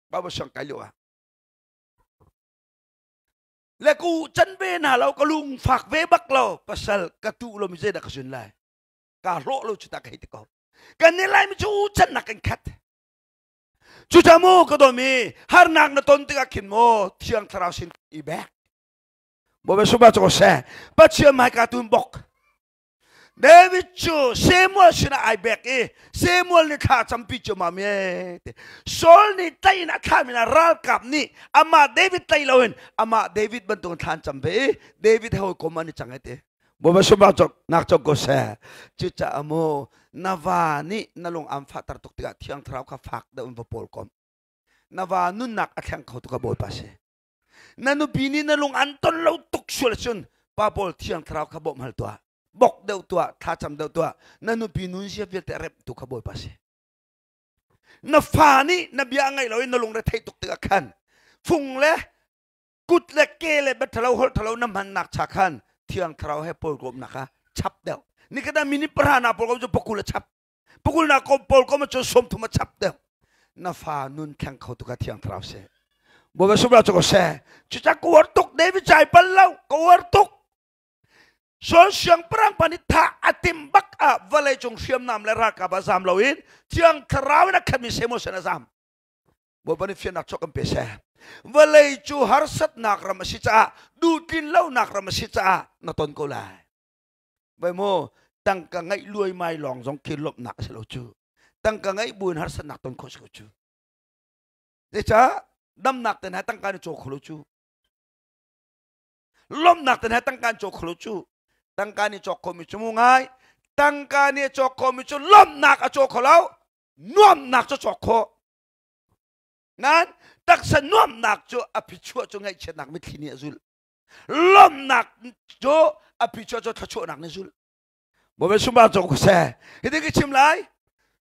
ba ba sang kalyo a, le ku chân ve na lo ka lung fak ve bak lo, pasal ka tu lo mi je da ka jun lai, ka lo chu ta ka hit ko. Cái này lại mình chú chân nạc anh khát chú cha mô cái đồ mi har nạc nó tôn tích kinh mô thiêng thảo xin y bạc bố bê số ba cho xe bắt chìa mai cả tùm bọc David chú Samuel xin ai bạc y Samuel ni khá chăm bí chú mà mê Saul ni tay na khá mình ral cặp ni ama David tay lâu hình ama David bần tùng than chăm bê David hồi cố mà ni chẳng hết bố bê số ba cho nạc cho cô xe chú cha mô Navani nalong am fatar tuk tiga thiang thrau ka phak da un vapol kom Nava nun nak athang khau ka bol pase nanu bini nalong anton lo tuk shul chun pa bol thiang thrau ka bom hal tua bok deu tua tha cham deu tua nanu binun sia vel te rep tu ka bol pase na fani na bia ngai lo nalong re thai tuk tiga khan phung le kut le ke le bet thalo hol thalo nam han nak cha khan thiang thrau he pol gom naka chap deu ni kada mini perhana pol ko pokul chap pokul na ko pol ko ma cho som tu ma chap de na fa nun khang khau tu ka thiang thrau se bo ba subra cho ko se chu cha ko war tuk David chai pal lau ko war tuk so siang perang panitha atim bak a vale chung siam nam le ra ka ba zam lo in thiang thrau na khami se mo se na zam bo ba ni fian na chok am pe se vale chu har sat nak ram si cha du tin lau nak ram si cha na ton ko lai vậy mô tăng cả ngày lui mai lòng giống kia lộp nặng sẽ lâu chưa tăng cả ngày buồn hát sân nặng tôn khó sẽ lâu chưa để chá đâm nặng tên hai tăng ca đi chỗ khó lâu chưa lộp nặng tên hai tăng ca chỗ khó lâu chưa tăng ca đi chỗ khó mi chỗ mù ngay tăng ca đi chỗ khó mi chỗ lộp nặng ở chỗ khó lâu nuông nặng chỗ khó nan tắc sân nuông nặng chỗ áp chua chỗ ngay chết nặng mới thi nhẹ rồi lộp nặng chỗ api cho thà chỗ nặng này rồi, bố mẹ sum ba cho cô xe, thì cái chim lái,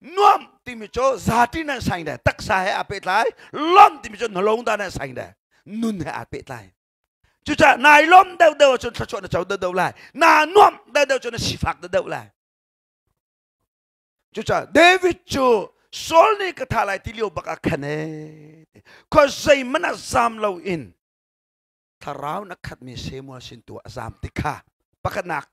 nuông tìm chỗ giá trị này sang đây, tắc sai hay apet lái, lom tìm chỗ nó lông ta này sang đây, nun hay apet lái, chú cha nai lom đâu cho thà chỗ nó cháu đâu lại, na nuông đâu cho nó xì phạc đâu lại, chú cha David chú Saul này cái thà lại thì liều bạc khăn này, có dây mà nó giam lâu in, thà rau nó khát mi Samuel xin tua giam tikha. Pakat nak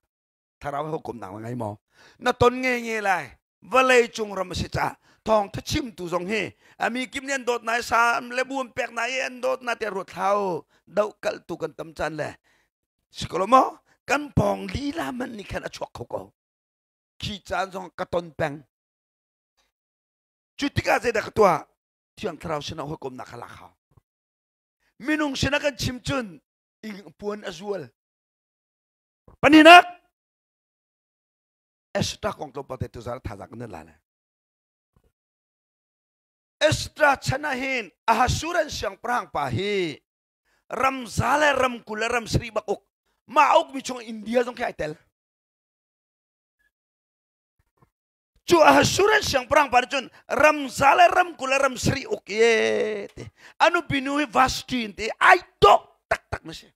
tharaw hukum nak ngay mo na ton nge lai valay chung ram si cha thong tha chim tu jong he ami kim nen dot nai sam le bum pek nai en dot na te ro thau dau kal tu kan tam chan le sikolomo kan pong li la man ni khan achok ko ki chan jong ka ton peng chutika je da tua thiang tharaw sina hukum nak khala kha minung sina kan chim chun ing puan azul Paninak Estra kong to pate tu zara thazak ne lala Estra chanahin ahasuran siyang prang pahi ram zale ram kula ram sri bakuk mauk mi chung India jong kai tel chu ahasuran siyang prang pahi chun ram zale ram kula ram sri uk ye anu binui vastin te ai tok tak tak na siya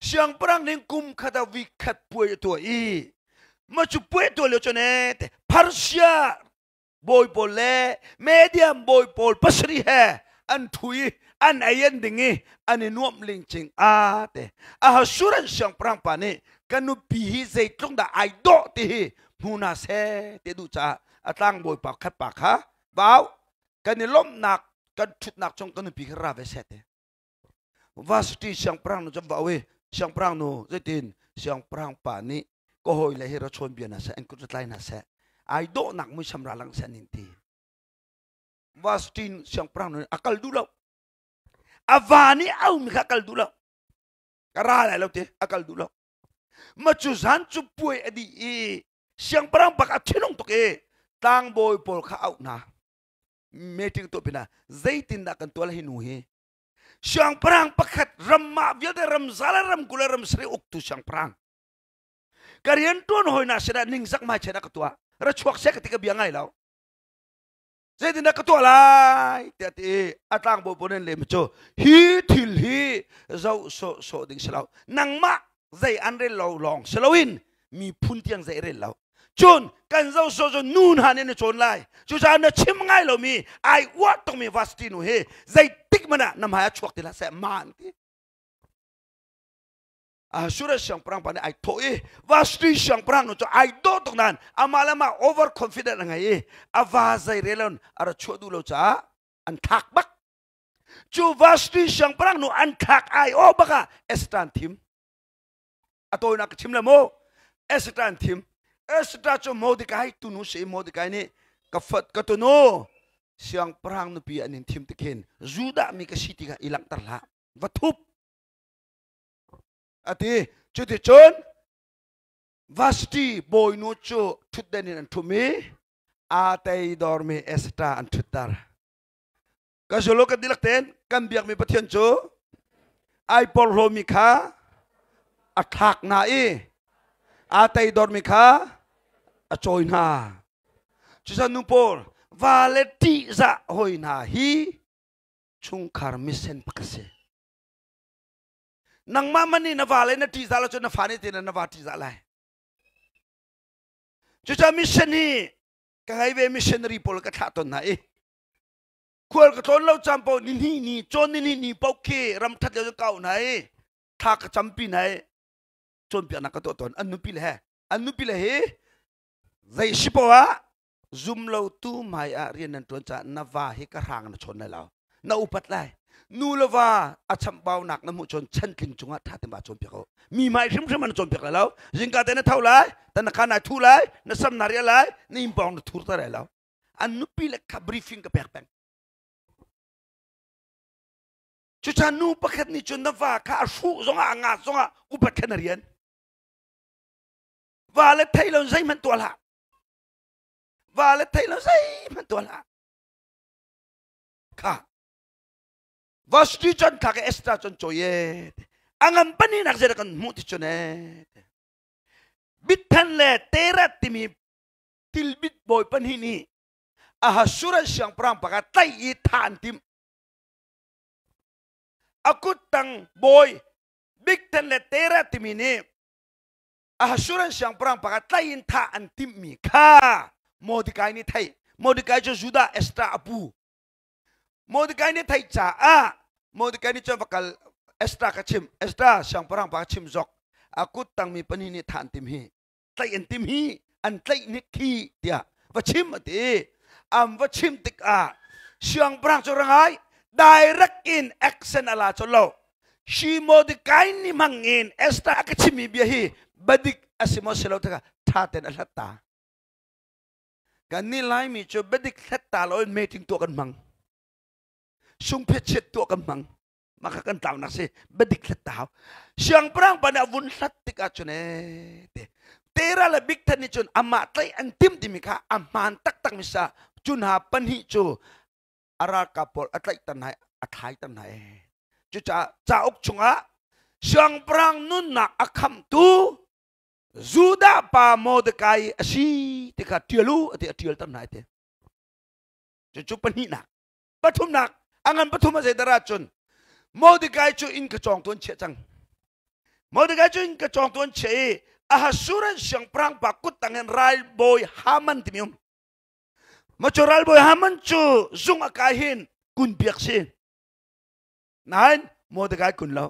siang perang ning kum kata wikat puai tua I machu puai tua leo chone Persia boy pole medium boy pole pasri hai an thui อันไอเย็นดิ่งอันนี้นวมลิงจิงเตอาหาสุรันเสียงปรางปานีกันนุปีฮิเซตรงดาไอโดตีมูนาเซเตดูจ้าตั้งบอยปากขัดปากฮะบ่าวกันนี่ล้มหนักกันชุดหนักจงกันนุปีกราเวเซเตวาสติเสียงปรางนุจำบ่าวเสียงปรางนุเจตินเสียงปรางปานีก็หอยเลยให้เราชนเบียนนะเซอันกุศลไลนะเซไอโดหนักมุชำราลังเซนินทีวาสติเสียงปรางนุอักลดูแล้วอาวานี่เอามีอักลดูแล้วกระไรแล้วเตอักลดูแล้วมาจุสันจุป่วยอดีเสียงปรางปากอัดชิลงตุกตั้งบอยปอลข้าวนะเมติงตัวเป็นนะใจตินดักกันตัวละหินูเฮเสียงปรางปากรำมาวิเดรำซาลรำกุลรำสรีอุกตุเสียงปรางการยันตัวหอยน่าเสด็จนิ่งสักมาเชนักตัวรัชวกเสกติกเบียงไงแล้วใจตินดักตัวไรแต่ที่อัตลังบอยปอลเนี่ยมันโจฮีทิลฮีเจ้าโซดิ่งเสลานังมาใจอันเรลลองเสลาวินมีพุ่นเตียงใจเรลแล้วจนกันเจ้าโซจนนู่นหันเนี่ยจนไล่จุดนั้นชิมง่ายเรามีไอ้วัดต้องมีวาสตินุเฮใจติ๊กมันน่ะนำหายชวกทีละแสมันที่สุรเสียงปรางปานไอ้โถวาสติเสียงปรางนู่นจะไอ้โดตรงนั้นอามาละมาโอเวอร์คอนฟิเดนต์ยังไงอาวาใจเรลันอะไรชัวดูเราจ้าอันทักบักจูวาสติเสียงปรางนู่นอันทักไอโอบักอะเอสตันทิมอะตัวนักทิมละโมเอสตันทิมเอสตราจโมดิกายตุนุเสโมดิกายนี่กับฟัดกับตุโนเสียงปรางนุปีอันนี้ทิมตะเคนจูดามีกสิติกาอิลังตระวัตถุอติจุดที่จนวาสติบอยนุจูทุดเดนินันทุมีอาเตยดอร์มีเอสตราอันทุดดาร์ก็จะโลกันดิลักเตนกันเบียกมีปะเทียนจูไอปอลโลมิคาอักหักนาอีอาเตยดอร์มิคาอจอยนาจุดนั้นนุปอลวาเลติจะหอยนาฮีชุงคาร์มิเซนปักเซนังมามันนี่นวาเลนติจะแล้วจนนฟานี่ตินนวาติจะเลยจุดนั้นมิชชันนี่ก็ให้เวมิชชันรีปอลก็ท่าตนไหนควรกระทนเราจำปอนี่นี่จนนี่ปอกเครำทัดเดียวจะเก่าไหนท่ากระจำปีไหนจนเปียนักกระตัวตนอันนุปิเลอันนุปิเลใจชิบว่าซุ่มเราตู้ไม่เรียนนั่นตัวจะนวาให้กระหังนั่นชนในเราน่าอุปัตเลยนูลว่าอาชัมบ่าวหนักน้ำมุจนฉันกินจุงะท่าเต็มบาจนเปียกมีไม่ชิมมันจนเปียกแล้วยิงกันแต่นั่นเท่าไรแต่นักขณะทุไรนั่นซ้ำนารีอะไรนี่อิมปองนั่นทุรตะไรแล้วอันนุปิเลขับบรีฟิงกับเปียกแปงจุดฉันนูปักนี่จนนวาข้าสู้จงอ่างจงอุปัตแค่นารีนว่าเล็บไทยเราใช้มันตัวละว่าเล็บไทยเราใช้มันตัวละค่ะว่าสติจันทักเอสตาจันโจเยอังอันปนีนักเจริญกันมุติชนเนบิดทันเลเตระติมีติลบิดบอยปนีนี่อาหาสุรเสียงพรางปากไตอีทานติมอากุตังบอยบิดทันเลเตระติมีนี่อาหาสุรเสียงพรางปากไตอินทาอันติมมีค่ะโมดิกายนี่ไทยโมดิกายจะจุดาเอสตาอปูโมดิกายนี่ไทยจ้าโมดิกายนี่จะฟักลเอสตราคัชิมเอสตราเสียงพรางปากชิมจอกอากุตังมีปนีนี่ทานติมฮีไตอันติมฮีอันไตนิคีเดียว่าชิมตีว่าชิมติกเสียงพรางจะรังไง direct in action อะไรจนเราชีโมดิกายนี่มังอินเอสตราคัชิมีเบียฮีบัดิกอาศิโมเสลาตะท่าเต็นอัลตากันนี่ไลมีจูบัดิกอัลตาเราเมติงตัวกันมังซุ่มเพชรตัวกันมังมากันตาวนักสิบัดิกอัลตาเสียงพรางปนอาวุธสัตติกาจนเตระละบิกทันนี่จนอามาไตอันติมติมิค่ะอามันตักมิสาจุนหาปัญหิจูอาราคาปอลอัตไลตันไหนอัตไฮตันไหนจุจ่าอกชงะเสียงพรางนุ่นนักอักคำตูจูดาปาโมดกายอสีติกาเทียลูติเทียลตันไหนเตจุปัญหินักปฐุมนักอังอันปฐุมมาเสดราชนโมดกายจูอินกระจองตัวเชจังโมดกายจูอินกระจองตัวเชอาหาสุรันเสียงพรางปากุตังเงินไรบอยฮามันติมิมมาจูไรบอยฮามันจูซุงอากาหินกุนเบียกเซ นั้นโมเดกายคุณเรา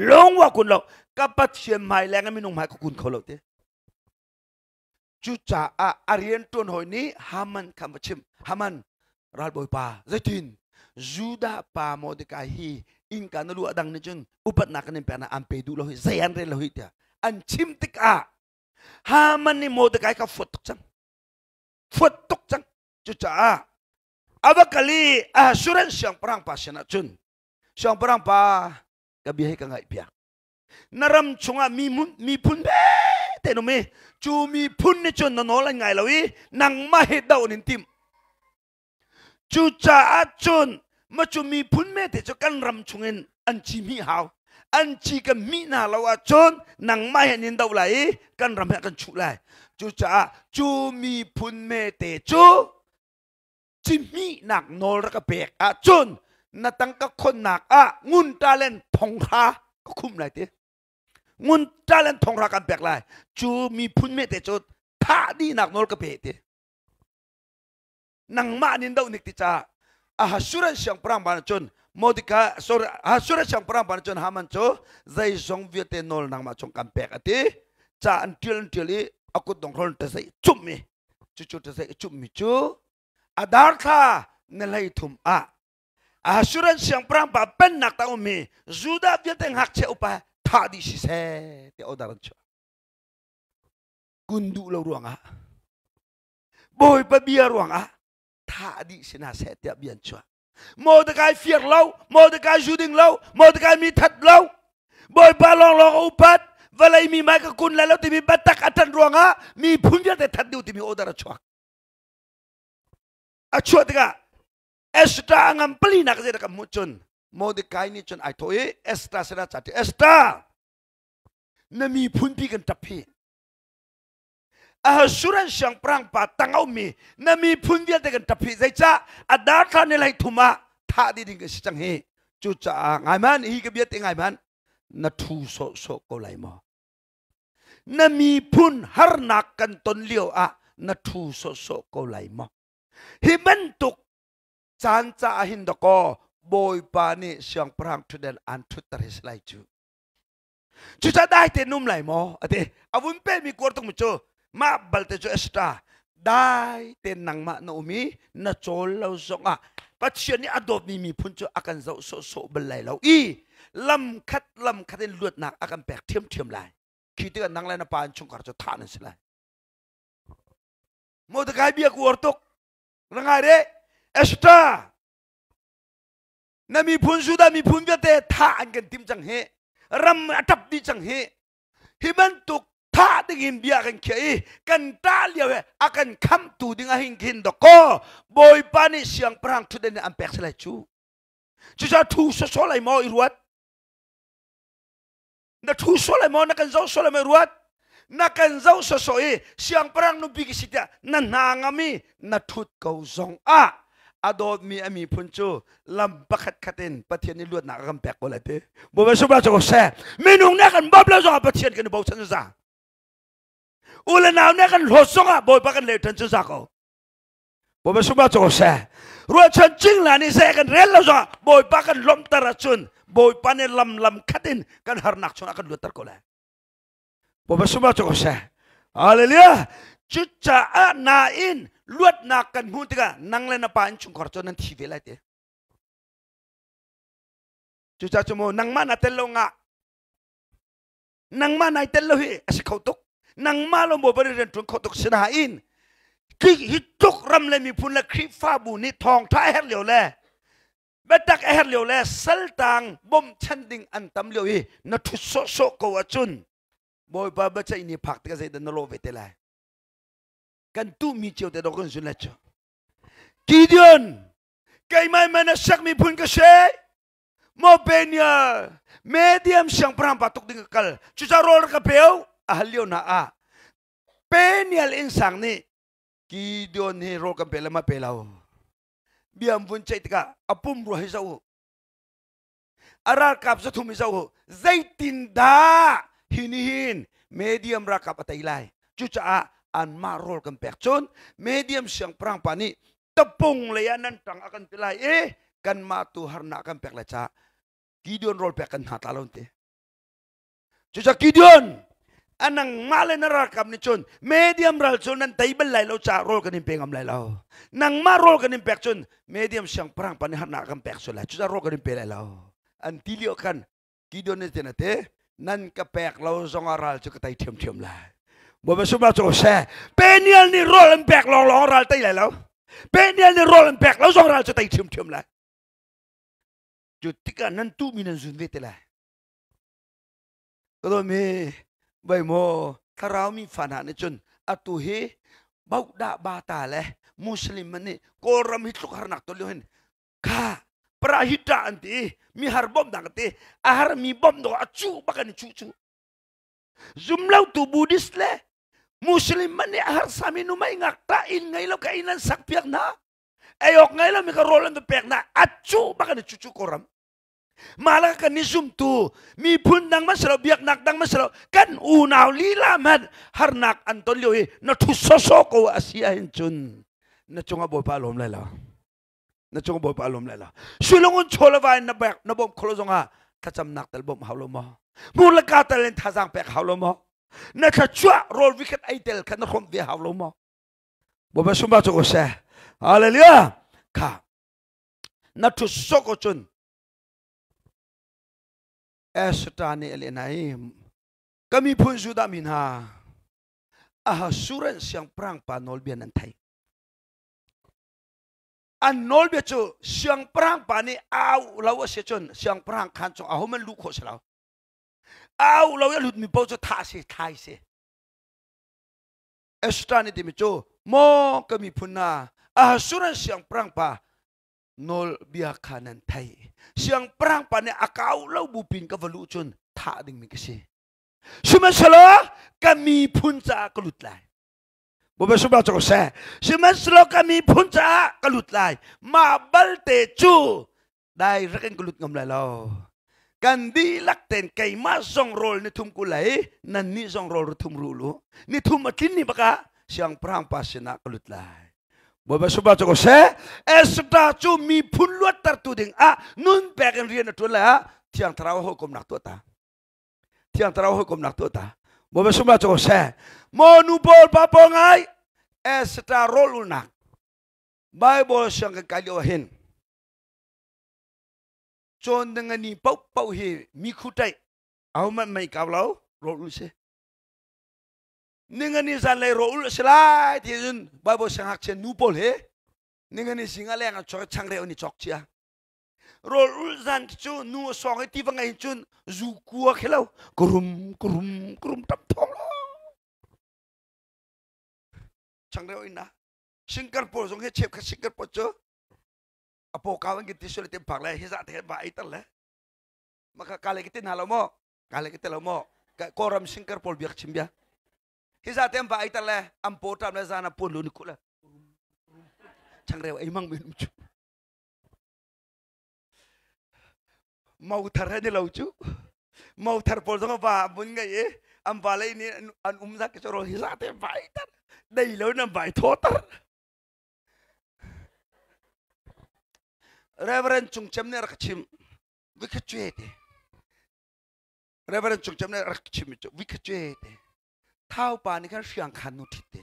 ลงว่าคุณเรากับปัจเจียนไม่แรงไม่นุ่งหมายกับคุณเขาเราเต้จุจ่าอาเรียนตัวหอยนี้ฮามันคำว่าชิมฮามันรัลบอยปาใจทินจูดาปาโมเดกายฮีอินกันรู้ดังนี้จนอุปนักนี่เป็นอันเปดูเราหิใจอันเรเราหิตยาอันชิมติกาฮามันนี่โมเดกายกับฟุตตุกจังฟุตตุกจังจุจ่าอาบักลีสุรันเสียงปรางปาชนะจุนเสียงปรางปากบิให้กันไงเปียนารำชงมีพุนเบเตโนเมจูมีพุนนี่จนนนอลันไงเราอีนังมาเฮดาวนินติมจูจ่าจุนมาจูมีพุนเมเตจกันรำชงเงินอันจีมีหาวอันจีกันมีนาเราจนนังมาเฮนินดาวไหลกันรำให้กันชุไลจูจ่าจูมีพุนเมเตจูจิมีหนักโนรกเบกจนนาตังก็คนหนักงุนตาเลนทองราก็คุ้มไรทีงุนตาเลนทองรากันเบกไรจูมีพุนเมตจดท่าดีหนักโนรกเบกทีนังมานินดาวนิกติจ่าสุรันเสียงปรางบานจนโมดิกาสุรันเสียงปรางบานจนหามันโจใจทรงเวียเตนอลนังมาจงกันเบกทีจ่าอันเทียลีอากุดดงคนเตะใส่จุ่มมีจู่ๆเตะใส่จุ่มมีจูอาดาร์ท่าเนลัยทุมสุรันเสียงปรางปาเป็นนักตาอุมีจูดาเวียเตงหักเชอุปะท่าดิสิเซเตอดารันชัวกุนดูเรารวงบอยปะเบียรวงท่าดิสินาเซเตอเบียนชัวโมเดกายเฟียร์เราโมเดกายจูดิงเราโมเดกายมีทัดเราบอยปะลองอุปัดเวลามีไม้กับกุนแล้วที่มีบัตตักอัตันรวงมีพุ่งเวียเตทัดดิวที่มีอดารันชัวชัวติกาเอสตราangam peli nak je dekat mucun Mordekai ni cun ai toi Esther sera cati Esther nami pun pi kan tapi Ahasuran siang perang patang au mi nami pun dia tekan tapi zaica adarta nilai thuma tha di ding ke sicang he cuca ngai man hi ke biat ngai man na thu so ko lai mo nami pun har nak kan ton liu na thu so ko lai mo hi bentuk Canca ahin doko boy pani siang perang tudan antut terhis lai cu. Cuca dai te num lai mo ate avun pe mi kuartung muco ma balte cu esta dai te nang ma na umi na chol lau zonga patsion ni adopt mi punco akan zau so belai lau lam khatin luat nak akan pek thiam lai kita nang lai na pan chung kar cu thanan silai mo de kai bia kuartuk rangai de Esther nami pun sudah mi pun biate tha angin tim chang he ram atap di chang he hibantuk tha dingin bia kan kiai kan ta liaw akan kham tu ding ahin kin doko boy pani siang perang tu den ampek selai chu sa thu so lai mo iruat na thu so lai mo na kan zo so lai mo iruat na kan zo so siang perang nu bigi sita na ngami na thut kau zong adot mi ami puncu lam bakat katen patien ni luat nak akan pek boleh te boba subra joko se minung nak kan babla zo patien kan bau chan za ula naw nak kan losong boy pakan le tan za ko boba subra joko se ruat chan jing la ni se kan rel zo boy pakan lom tarachun boy pane lam katen kan har nak chon akan luat tar ko le boba subra joko se haleluya cuca nain luat nak kan mutika nang lena pan chung korco nan TV lai te cuca cumo nang mana telo nga nang mana telo hi asikautuk nang malo mo bari ren tun kautuk sinain ki hituk ram le mi pun la kri fa bu ni thong tha her liu le betak her liu le saltang bom chanding an tam liu hi na thu so ko achun boy ba ba chai ni phak te zai dan lo ve te lai kan tu mi chiu te dokon sun lecho Gideon kai mai mana sak mi pun ka se mo benya medium siang pram patuk ding kal chucha rol ka peu ahlio na penial insang ni Gideon ni rol ka pela ma pelau biam pun chai tika apum ro hi sau arar kap sa thumi sau zaitin da hinihin medium rakap atailai chucha an marol kan pekchon medium siang perang pani tepung leyanan tang akan tilai kan ma tu har nak kan pek la cha Gideon rol pek kan hata laun te chucha Gideon anang male na rakam ni chun medium ral chun nan table lai lo cha rol kan pengam lai lo nang ma rol kan pek chun medium siang perang pan har nak kan pek so la chucha rol kan pe lai lo an tilio kan Gideon ni tenate nan ka pek lo zong aral chu ka tai thiam lai bo ba suma cho se penial ni rol an pek long long ral tai lai lo penial ni rol an pek lo zong ral chu tai thiam lai chu tika nan tu minan zun vete lai ko me bai mo tharau mi fana ne chun atu he bau da ba ta le muslim mani koram hitluk harnak to lehen ka prahita anti mi har bom dang te ahar mi bom do achu bakan chu jumlau tu buddhist le muslim mani ahar sami nu mai ngak ta in ngai lo kainan sak piak na ayok ngai lo mi ka rolan to pek na achu bakan chu koram malah kan nisum tu mi pun dang masalo biak nak dang masalo kan unaw lila man har nak Antonio na tu sosoko Asia hinchun na chunga boy palom lai la na chunga boy palom lai la sulungun chola vai na bak na bom kholozonga thacham nak tal bom hawlo mo mulaka talen thazang pek hawlo mo na thachwa roll wicket aitel kan khom ve hawlo mo boba sumba choko se hallelujah ka na tu soko chun Esutani elenai kami pun sudah minha ahasuran siang perang pa nolbian nantai an nolbia chu siang perang pa ni au lawa sechon siang perang kan chong ahomen lukho selau au lawa lut mi pau chu thai se Esutani dimi chu mo kami punna ahasuran siang perang pa nol biak kanan thai siang perang pane akau lau bupin ka valu chun tha ding mi kisi suma salo kami punca kalut lai boba suma chok se suma salo kami punca kalut lai ma balte chu dai raken kalut ngam lai lo kan di lakten kai ma song rol ni thum kulai nan ni song rol thum rulu ni thum atin ni baka siang perang pasina kalut lai Boba suba choko se esda chu mi phunluat tar tu ding a nun peken rian tu la thiang tharau ho kom nak tu ta thiang tharau ho kom nak tu ta boba suba choko se mo nu bol pa pongai esda rol nak bible sang ka lio hin chon dengan ni pau he mi khutai au man mai ka lo rol se Ningan ni san lay roul selai tiun Bible sang hak chen nupol he ningan ni singa le ang chok chang re oni chok chia roul san chu nu song ti vangai chun zu kuwa khelo kurum tam thong lo chang re ina Singapore song he chep ka Singapore cho apo ka wang ti sole te phak le he za te ba ai tal le maka kale kitin halo mo kale kitin lo mo koram Singapore biak chimbia Hisa tem ba ital le ampo tam le zana pun lu nikula chang rew ai mang min chu mau thar ne lo chu mau thar pol song ba bun ngai e am ba le ni an za ke choro hisa tem ba ital dei lo na ba thotar Reverend chung chem ne rak chim wikachwete Reverend chung chem ne rak chim wikachwete Thao pa ni kan siang kan nu thite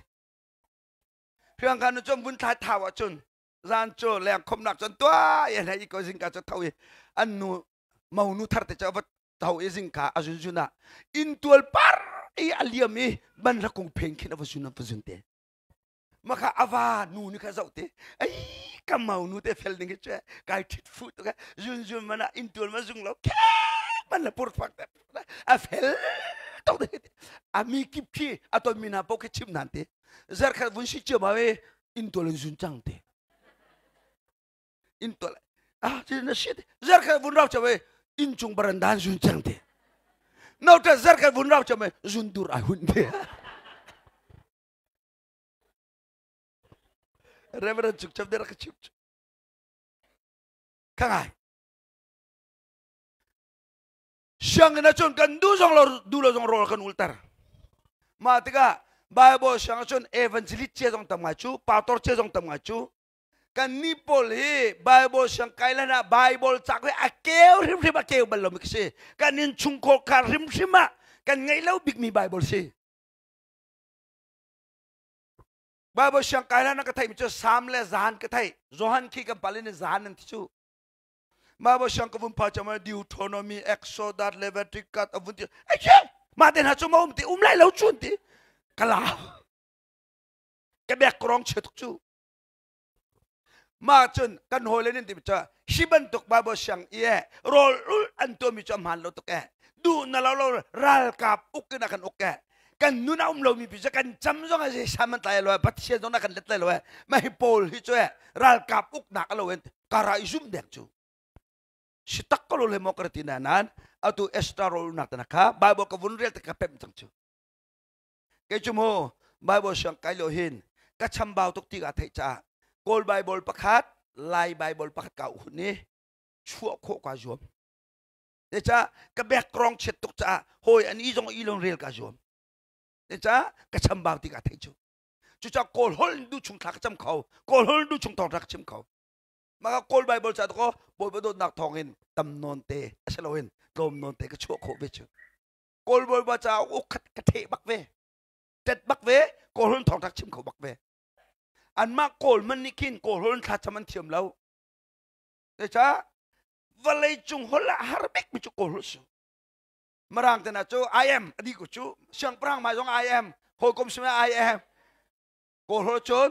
siang kan nu chom bun thai thawa chun zan cho leng khom nak chon twa ye na i ko jing ka cho thawi an nu mau nu thar te cha wat thaw e jing ka azun juna in tual par i aliam e ban la kong pheng khin awa juna pajun te maka awa nu ni ka zaute ai kam mau nu te fel ding che kai thit fu to ka jun mana in tual ma jung lo ke ban la pur fak a fel tau de ami kipki atau mina pau ke chim nante zar kha vun shi chama we intol jun chang te intol je na shit zar kha vun rau chawe in chung barandan jun chang te nau ta zar kha vun rau chame jun dur a hun te Reverend chuk chap der ka chip kangai Siang na chun kan du lo rol kan ultar. Ma tiga Bible siang chun evangelist che jong tam chu, pastor che jong tam chu. กันนี่พอลีไบเบิลช่างไกลแล้วนะไบเบิลจากไว้อาเกลริมริมอาเกลบัลลมิกซีกันนินชุงโคคาริมริมะกันไงเล่าบิ๊กมีไบเบิลซีไบเบิลช่างไกลแล้วนะก็ไทยมิจูสามเลจานก็ไทยโจฮันขี้กันปาลินจานนั่นที่ชูไบเบิลช่างก็วุ่นพาจามาดิวโทโนมีเอ็กโซดัตเลเวติกัตอวุนที่ไอ้เจ้ามาเดินหาจูมาที่ไล่เล่าจุนที่กะลาแกแบกกรองเชิดจูมาจนกันโหเลยนี่ที่มิจ้าชิบันตุกบาบช่างเย่โรลอันตัวมิจ้ามันโลตุกแกดูนั่นเรารัลกับอุกนักันอุกแกกันนู่นเรามีพิจกันจำจงไอ้สามันตายเลยปัตเชียจงนักกันเล็ดเลยไม่ให้โพลฮิจ้ารัลกับอุกนักเราเองการาอิซุมเด็กจูสิตักก็เลยมอกระตินานั้นเอาตัวเอสตาโรลนักนะครับบาบกับวุนเรียลตะกับเป็มจังจูเกจุโมบาบช่างไกลโลหินก็ชำบ่าวตุกตีกับไทยจ้าโกลไบเบิลประคัดไลไบเบิลประคัดเก่าหุ่นนี้ชั่วโคกว่าจวมเดจ้ากระแบกกรองเช็ดตุกจ้าโหยอันนี้จงอีลงเรียลกาจวมเดจ้ากระชำบ่าวตีกับไทยจูจุจ้าโกลฮอลดูชุงทักจำเขาโกลฮอลดูชุงทองทักจำเขามาก็โกลไบเบิลจ้าตัวก็บอยบโดนนักทองเห็นตำนนเตะเฉลวินลมนนเตะก็ชั่วโคเวจูโกลไบเบิลจ้าโอ้ขัดกระเทบักเวเจ็ดบักเวโกลฮอลทองทักจำเขาบักเวอันมากโกลมันนี่กินโกลฮอนทัดจำมันเทียมแล้วแต่จ้าวะเลยจุงฮอลละฮาร์เบกมิจุโกลสูมารางแต่นะจูไอเอ็มอดีกุจูเชียงปรางมาจงไอเอ็มโฮกมสมัยไอเอ็มโกลฮอลจน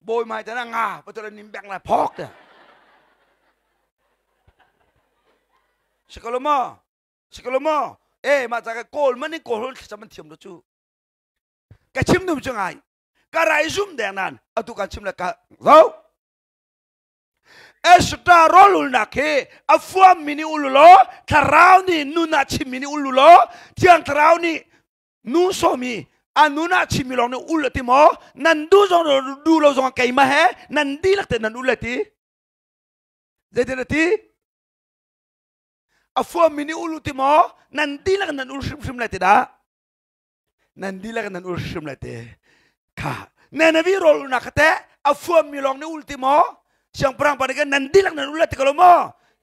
บอยมาแต่นะงาปัตตานีแบงละพอกเด้สกลมอมาจากโกลมันนี่โกลฮอนจำมันเทียมแล้วจูกระชิมนุ่มจังไงการไอซุมเดนันอตุกันชิมละกะเราเอสตาโรลุนักเฮอฟัวมินิอุลุโลทาราวนี่นูนาชิมินิอุลุโลที่อันทาราวนี่นูโซมีอันนูนาชิมิลองนี่อุลติโมนันดูจงดูเราจงไก่มาเฮนันดีลักแต่นันอุลติเจเดนติอฟัวมินิอุลุติโมนันดีลักนันอุลชิมละติดานันดีลักนันอุลชิมละติค่ะเนนวิโรลนักเตะอาฟัวมิลองในอุลติโมเสียงพรังปานิกันนันดิลักนันอุลติกลโม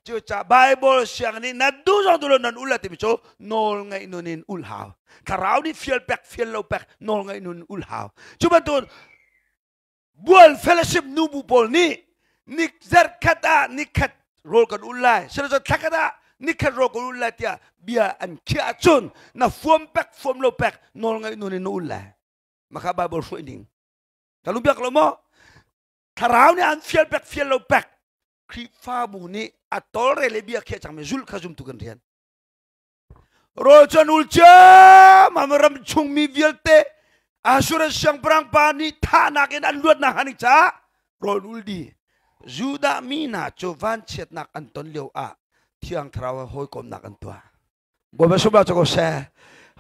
จูจ่าไบเบิลเสียงนี้นัดดูจงดูลนันอุลติมิโชโนลไงนุนินอุลฮาวถ้าเรานี่เฟียลแปกเฟียลโลแปกโนลไงนุนอุลฮาวจูบันตุนบัวเฟลชิปนูบุบอลนี่นิกเซร์คัตานิกคัดโรลกันอุลไลเสร็จแล้วทักคัตานิกคัดโรลกันอุลไลที่เบียอันขี้อาจุนน่ะฟัวมแปกฟัวมโลแปกโนลไงนุนินอุลไลmaka Bible show ini. Kalau biar kalau mau, tharau ni an fiel lo pek, krifa buni atol rele biar kia cang mezul kazum tu gantian. Rojan ulja, mamaram chung mi vielte, asura siang perang pani tanak en luat nak hanik ca, ron uldi, juda mina covan cet nak anton leo a, tiang tharau hoi kom nak antua. Boleh sebab cakap saya,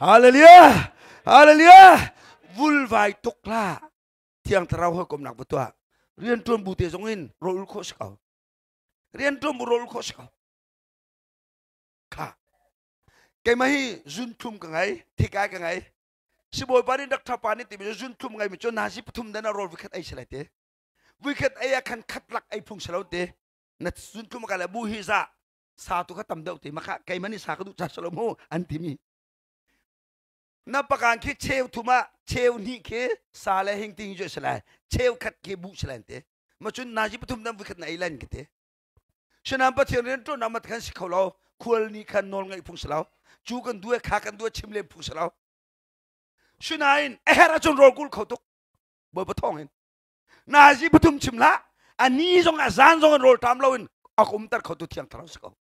haleluya, haleluya. Vulvai tukla tiang terau hukum nak betua rian tuan buti zongin rol kos kau rian tuan rol kos kau ka kemahi zuntum kangai tikai kangai si boy pani dak thapani ti zuntum ngai micho nasi putum dana rol wicket ai selate wicket ai akan khatlak ai phung selaute na zuntum kala bu hisa satu ka tamdau ti maka kemani sakadu cha salomo antimi napakan ke cew tuma cew ni ke salah hing ting jo salah cew kat ke bu selante macun naji putum nam wikat na ilan kete senam pa thian to namat kan sikholau khul ni kan nol ngai phung salau chu kan dua kha kan dua chimle phung salau sunain ehra chon rol kul khotuk bo pathong hin naji putum chimla ani jong azan jong rol tam lawin akum tar khotu thiang thara sikau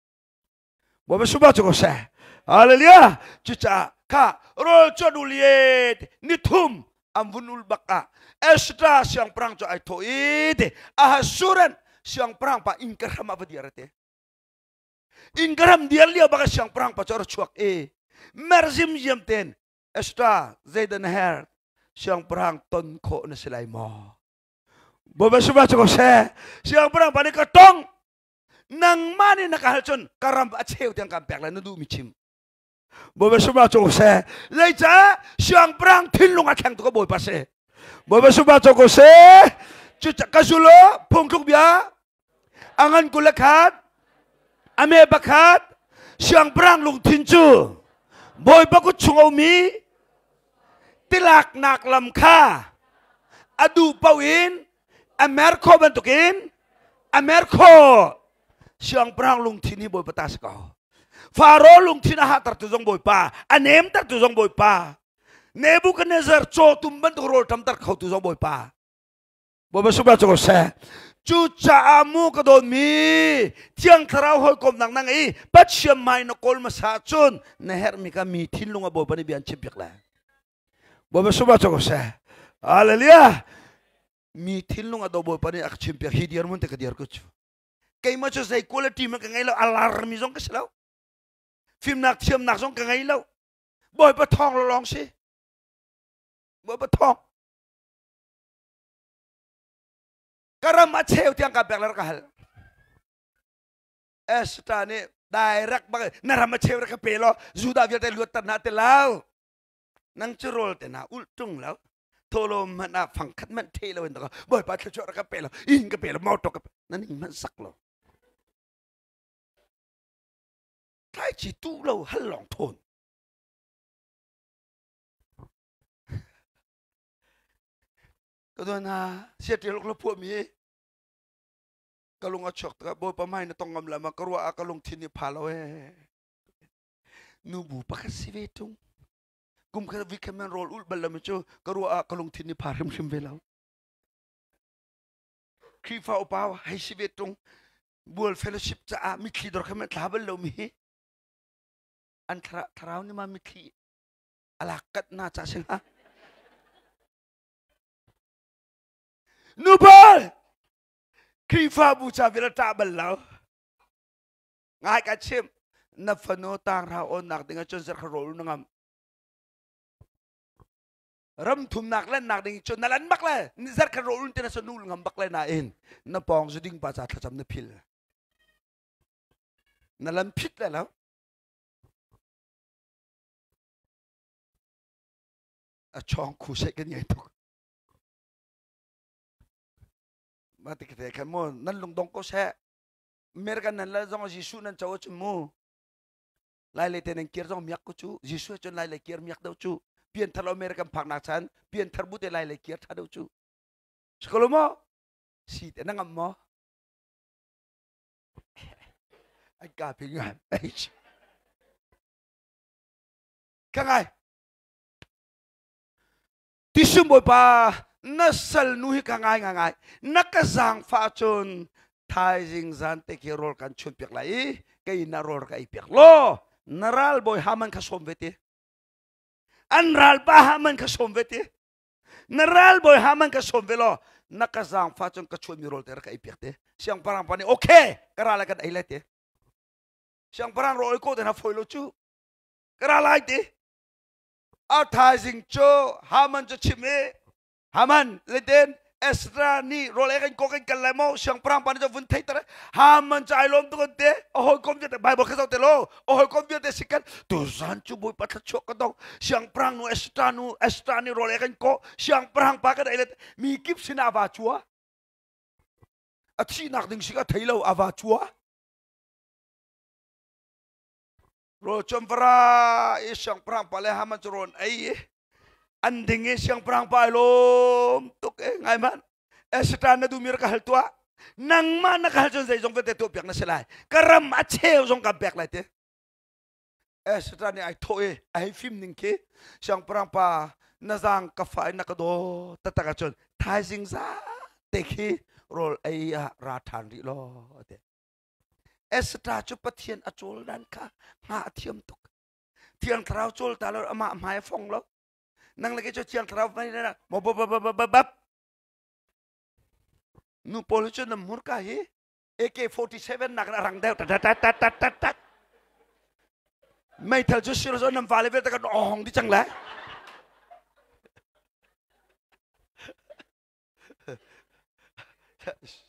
bo ba suba choko sa haleluya chucha ka rol choduliet nitum amvunul baka extra siang perang cho ai toide ahasuran siang perang pa ingkaram apa dia rete ingkaram dia lia baka siang perang pa chor chuak merzim jemten extra zaidan her siang perang ton ko na silai mo boba suba choko se siang perang pa ni katong nang mani nakahalchon karam acheu tiang kampek la ndu michim boba suba choko se leja siang perang thinlunga khang to boy pase boba suba choko se Chu kasulo pongtuk bia angan kulakat ame bakat siang perang lung tinju boy baku chungau mi tilak nak lam kha adu pawin Ameriko bentukin Ameriko siang perang lung tini boy petas kau Faro lung tina hat tertuzong boy pa anem tertuzong boy pa Nebuchadnezzar cho tumban tu rol tam tar kau tuzong boy pa boy basubra cho se chu cha amu kadon mi tiang tharau hoi kom nang nang i pat siam mai no kol ma sa chun neher mi ka mi thin lunga boy pani bian chip la boy basubra cho se hallelujah mi thin lunga do boy pani ak chim pek hidiar mun te ka diar ko chu kay ma cho sai quality ma ka ngai lo alarm mi zong ka selo phim nak thiam nak zong ka ngai lo boy pa thong lo long si boy pa thong karam acheu tiang ka pek lar ka hal esta ni direct ba naram acheu ka pelo juda vial te luat na te lao nang churol te na ultung lao tolo mana phangkhat man the lo ndaka boy pa chu ka pelo in ka pelo mau to ka nan man sak lo tai chi tu lo hal long thonก็ตัวน่ะเสียที่ลูกพวกมีก็ลงเอาช็อกก็บ่ประมาณนั้นต้องกำลังมาก็รู้ว่าก็ลงที่นี่พาเรานูบูปักสิเวตุงกุมก็วิกแมนโรลอุลบัลลัมจูก็รู้ว่าก็ลงที่นี่พาริมริมเวลาครีฟ้าอุปาวให้สิเวตุงบัวเฟลชิปจะมีคลีดอกแม่ทาบัลลมีอันทราวนี่มามีคลีอะไรกัดน่าจะใช่ไหมนูบอลครีฟ้าบูชาวิรตาบัลลาง่ายกันชิมนับฟโนต่างเราอนนักดิ่งจนเสร็จขรุ่นงามรำทุ่มนักเล่นนักดิ่งจนนั่นบักเลยนี่เสร็จขรุ่นที่น่าสนุกงามบักเลยน่าเองนับปองสุดิ่งปัจจัยทำนับพิลนั่นลันพิษแล้วช่องคู่เช็คกันยังถูกมาติดแต่ขโมยนั่นลงตรงก็แช่เมื่อกันนั่นแล้วจงยิสุนั่นเจ้าจุมูลายเลยแต่นั่งเกียร์จงมียกกูจูยิสุจนลายเลยเกียร์มียกเดาจูเปลี่ยนทะเลเมื่อกันผักนักชันเปลี่ยนทะบุตรลายเลยเกียร์ท่าเดาจูสกุลมอสิแต่นั่งมอไอ้กาพิงานไอ้ข้างไงที่สุ่มบ่อยป่านัสลนุฮิกังไงนักสังฟาชนไทยจิงจันเตกิโรลกันชุนเปียกไหลก็อินาโรลกันอีเปียกโลนารัลบอยฮามันขสมเวทีอันรัลป้าฮามันขสมเวทีนารัลบอยฮามันขสมเวลนักสังฟาชนก็ชวนมีโรลเตอร์กันอีเปียกเตะเสียงปรางปานี่โอเคกระไรกันไอ้เล่เตะเสียงปรางโรยโก้เดน่าฟอยโลจูกระไรเตะอาไทยจิงโจฮามันจะชิมเอฮามันเลเดนเอสรานี่โรเลกันโกกันกันเลยมั้งเสียงพรางปานจะวุ่นเทตระฮามันจะไอลมตุกันเตะโอ้โหคอมจะไบเบิลเขาเตะโลโอ้โหคอมจะเตะสิกันตัวสันจูบุยปัตตชกกันต้องเสียงพรางนูเอสตรานี่โรเลกันโกเสียงพรางปากันไอเลมีกิฟสินอาวาชัวอาชีนักดึงสิกันไทยเราอาวาชัวโรจมพระเอเสียงพรางปาเลฮามันจะโรนไออันดิ่งเสียงพรางไปลมตุกไงมันเอสตานาดูมีรักหัลตัวนังมันนักหัลจนใจจงเป็นตัวเปียกนั่นสิไลกระรำอาเชี่ยวจงกับเปียกไรเตเอสตานี่ไอโถไอฟิล์มหนึ่งคีเสียงพรางปานาจังกับไฟนักโดตัดตะกันจนทายสิงซาเตคีโรลไอราธานริโลเตเอสตาจุปเทียนอโจลดันค่ะหาเทียมตุกเทียนเท้าโจลตาเราเอามาหมายฟงแล้วนั่งเลยก็จะเชียงทราไม่ได้นะบับนูโพลิชนมุรกาฮีAK-47นักรังเดียวตัดไม่เท่าจะเชื่อว่าน้ำฟ้าเลยเวทกันอ่องที่จังเลย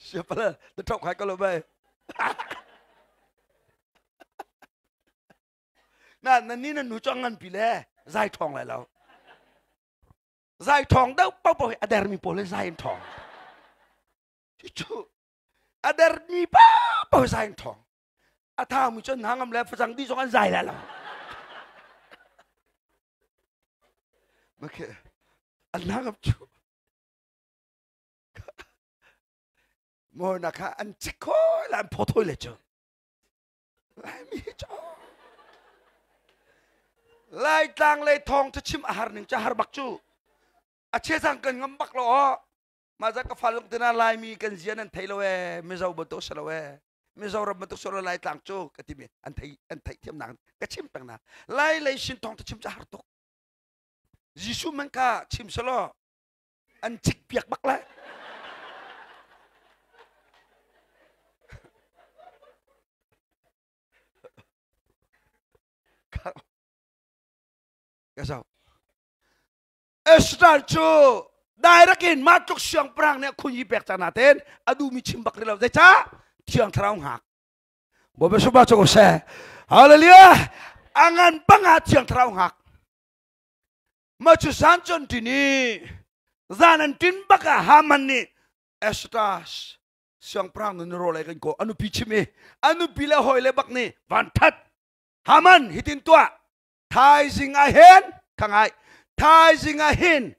เชื่อปะเลยจะทอกใครก็รู้ไปนั่นนี่นั่นหนูจ้องเงินปีเล่ใจทองอะไรแล้วใจทองเด้อเป้าๆอเดอร์มีโพลิใจทอง chu adar ni pa pa sai thong a tha mu chon hangam le phang di song an zai la okay an hangam chu mo na kha an chiko la pho thoi le chu lai mi chu lai tang lai thong cha chim ahar ning cha har bak chu a che sang kan ngam bak lo ma za ka falung tina lai mi kan zian an thailo we mi zau ba to sala we mi zau ra ba to sala lai tang chu ka ti mi an thai thiam nang ka chim tang na lai shin thong ta chim cha har tok jisu man ka chim salo an chik piak bak la cái sao Esther chu đại ra kinh mát chúc siang prang này khun yi bẹt cha na tên adu mi chim bạc đi lâu dây cha thiang thằng hạc bố bé số ba cho xe hallelujah angan banga thiang thằng hạc mà chú san chon tini zanan tin baka haman ni Esther siang prang nó rồi lại cái cô anu pi chim anu pi le hoi le bak ni van that haman hitin tua Thái sinh a hen khang ai Thái sinh a hin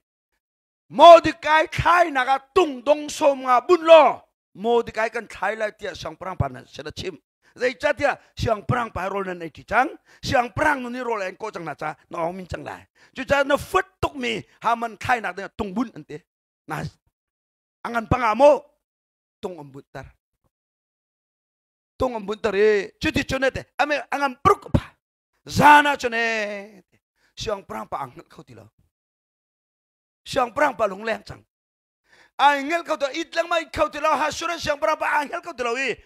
Mordecai khai naga tung dong som nga bun lo Mordecai kan khai lai tia siang prang pan se da chim zai cha tia siang prang pa rol nan ai ti chang siang prang no ni rol en ko chang na cha no ong min chang lai chu cha no phut tuk mi ha man khai nak tung bun ante na angan pangamo tung ambut tar e chu ti chonete ame angan pruk pa Zana chone siang prang pa angel khau ti lo siang prang pa lung lem chang angel khau to itlang mai khau ti lo ha sura siang prang pa angel khau ti lo i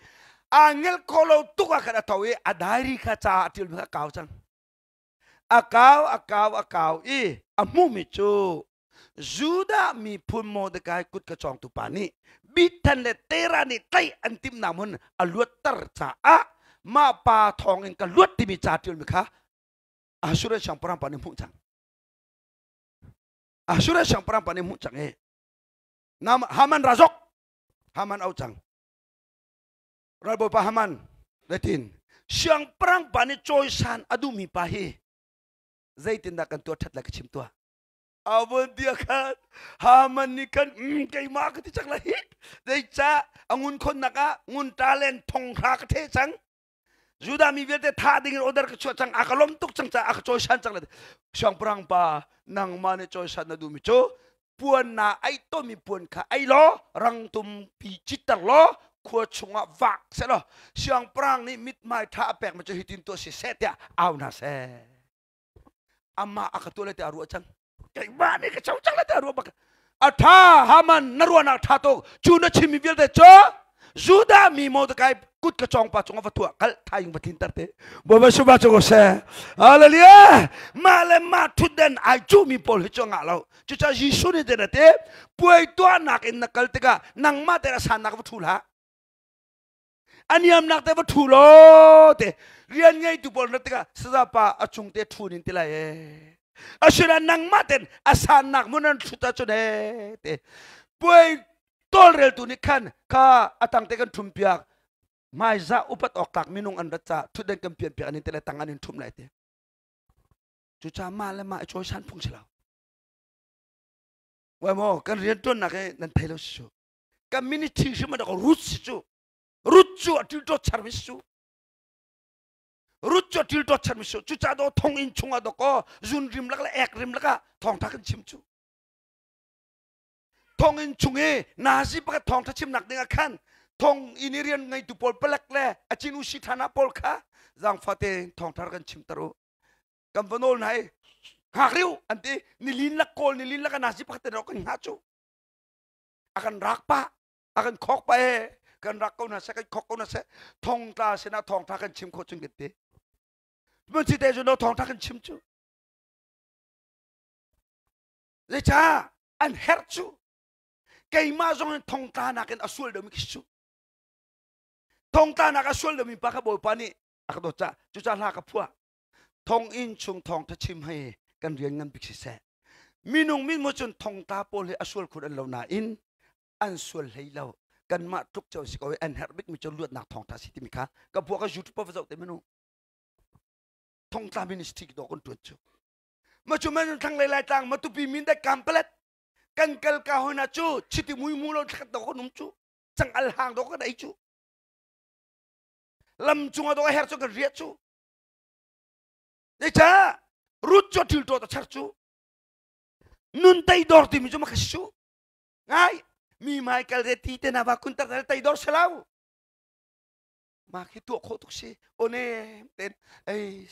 angel ko lo tu ka kana tawi adari kha cha til ka kaw chang akaw i amu mi chu juda mi phun Mordecai kut ka chong tu pa ni bitan le tera ni tai antim namun aluat tar cha a ma pa thong en ka luat ti mi cha til mi kha asura sang parang pa ni mu chang asura sang parang pa ni mu chang e nam haman razok haman au chang rabo pa haman letin siang parang pa ni choi san adu mi pa hi zaitin da kan to that la ka chim to awon dia kan haman ni kan kai ma ka ti chang la hi dei cha angun khon naka ngun talent thong kha ka the chang Juda mi viete tha dingin order ka chang akalom tuk chang cha ak choi san chang la siang prang pa nang mane choi san na du mi cho puan na ai to mi puan kha ai lo rang tum pi chitar lo khua chunga vak se lo siang prang ni mit mai tha pek ma cho hitin to si set ya au na se amma akatole te aru chang kai ba ni ka chau chang la te aru ba atha haman narwana tha to chu na chimi viete cho Juda mi Mordecai kut ka chong pa chong fa tua kal thayung batin tarte bo ba suba cho se hallelujah male ma thuden ai chu mi pol hi chong alo chu cha jisu ni de te puai to nak in nakal te ka nang ma te san nak thu la aniam nak te ba thu lo te rian ngai tu pol na te ka sa pa achung te thu nin te la e asura nang ma ten asan nak munan thu ta chu de te puai tol rel tu ni khan ka atang te kan thum piak mai za upat ok tak minung an cha thu den kam pian pian anin te la tang anin thum lai te chu cha ma le ma choi san phung chila wa mo kan rian ton na ke nan thailo su community shima da root chu atil to service chu root chu atil to service chu cha do thong in chunga do ko jun rim la ek rim la thong tha kan chim chu thong in chunge nazi pa thong tha chim nak ding khan thong inirian ngai tu pol pelak le achinu si thana pol kha jang fate thong thar kan chim taru kam vanol nai ha riu anti nilin la kol nilin la kan nazi pa te ro kan ha chu akan rak pa akan khok pa e kan rak ko na se kan khok ko na se thong ta se na thong tha kan chim kho chung gete mun si te jo no thong tha kan chim chu le cha an her chu kay ma zong thong ta na kan asul do mi kisu thong ta na ka asul do mi pa ka boy pa ni akdo cha chu cha la ka phua thong in chung thong ta chim hai kan rian ngam bik si se minung min mo chun thong ta pol he asul khut an lo na in an sul hei lo กันมาทุกเจ้าสิกเอาอันเฮร์บิกมีเจ้าเลือดหนักทองทัศน์ที่มีค่ะกับพวกก็ยูทูบเบอร์เจ้าเต็มไม่รู้ทองตามินิสติกดอกคนตัวเจ้ามาจุมันทั้งหลายๆต่างมาตุปีมินได้กำเปล็ดกันเกลกาหนาจูชิติมุยมูลทักดอกคนนุ่มจูจังอัลฮังดอกก็ได้จูลำจุงดอกเฮร์จูกันเรียจูเดี๋ยวจ้ารูดจดทิลตัวตะชัดจูนุนไตดอร์ที่มีจูมาขชูไงมีไมเคิลเรตีเตนาบาคุนตัดไตดอร์เชลาวมาคิดตัวโคตุกสิโอเน่เต้น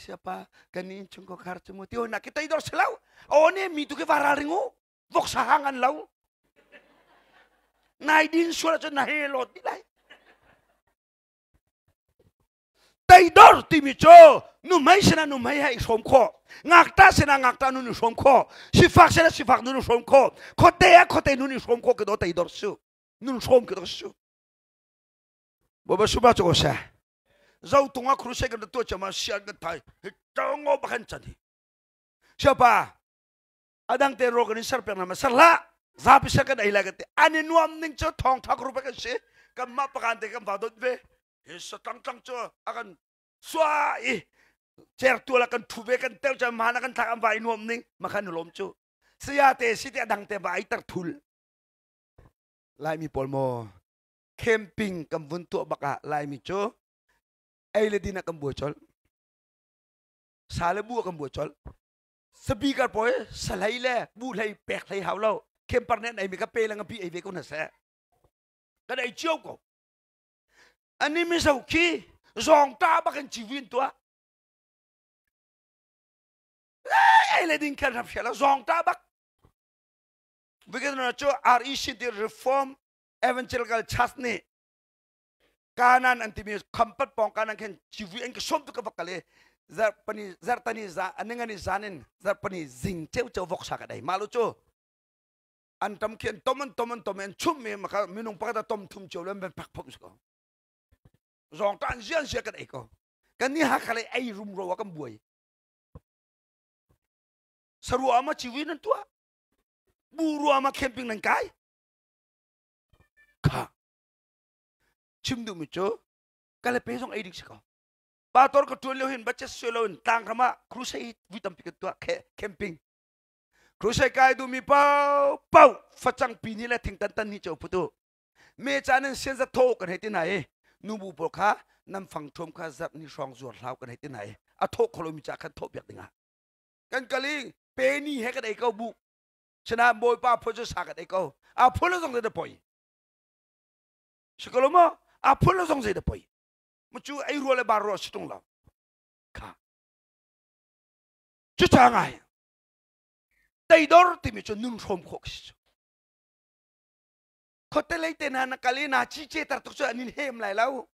siapaกันนี่จุงก็คาร์จมูที่โอนักไตดอร์เชลาวโอเน่มีตุกวาราริงูวกสาหังเรานายดินชัวร์จะนายโหลดที่ไหนไตดอร์ที่มีโจนุ่มไม่ชนะนุ่มไม่ให้สมข้องักตาชนะงักตานุ่มสมข้อสิฟักชนะสิฟักนุ่มสมข้อโคเตะโคเตะนุ่มสมข้อก็โดนไตดอร์สู้นุ่มสมก็โดนสู้บ่บ่สู้บ้าจุกเสะเราตัวครูเสกันตัวจะมาเสียกันไทยจ้องเอาบังจันทีใช่ปะอดังเตโรกันนี่สารเป็นอะไรมาสละซาพิเศษกันไอ้ละกันเตอันนี้นวมนิ่งเจ้าทองทักรูปกันสิกันมาประกันเตกันฝ่าดดเวเฮ้ยสตังจังเจ้าอากันสวายเจอตัวละกันทุเวกันเต้าจะมานักันทักอันฝ่ายนวมนิ่งมาขันลมจูเสียเตสิเตอดังเตบ่ายตัดทุลลายมีปอลโมแคมปิ้งกับวุ้นตัวบักอะลายมีจูไอ้เลดีนักกันบัวจอลสาเลบัวกันบัวจอลสปีกร์พอยสไลด์เล่บูไลแปกไลหาวเราเข้มปนเนี่ยไอ้มีกระเปลังพี่ไอ้เวกุนัสเซ่ก็ได้เชี่ยวก็อันนี้ไม่สุขีจองตาบักกันชีวิตตัวไอ้เลดินกันรับเชลจองตาบักวิกฤตนั้นจู่ REC the Reform Evangelical Church นี่kanan anti mi kampat pong kanan ken civi en kesom tu kavakale zar pani zar tani za anengani zanen zar pani zing cheu cheu vok sa kadai malu chu antam kien tomen chum me maka minung pakata tom thum cheu lem pak phom sko zong tan jian sia kadai ko kan ni ha khale ai rum ro wa kam buai saru ama civi nan tua buru ama camping nan kai ka chimdu micho kala pesong aidik siko bator ko tulio hin bache solon tang kama crusade vitam piket tua camping crusade kai du mi pau facang pini la ting tan ni cho putu me chanen senza tho kan heti nai nubu polkha nam phang thom kha zap ni song zuar hlaw kan heti nai a tho kholo mi cha khan tho biak dinga kan kali pe ni he ka dai ko bu chana boy pa phojo sa ka dai ko a pholo jong de poi sikolomo a pholo jong de poi muchu ai role ba ro situng la kha chu cha ngai dai dor ti mi chu nung som khok si khote lei te na kali na chi che tar tuk chu anin hem lai lau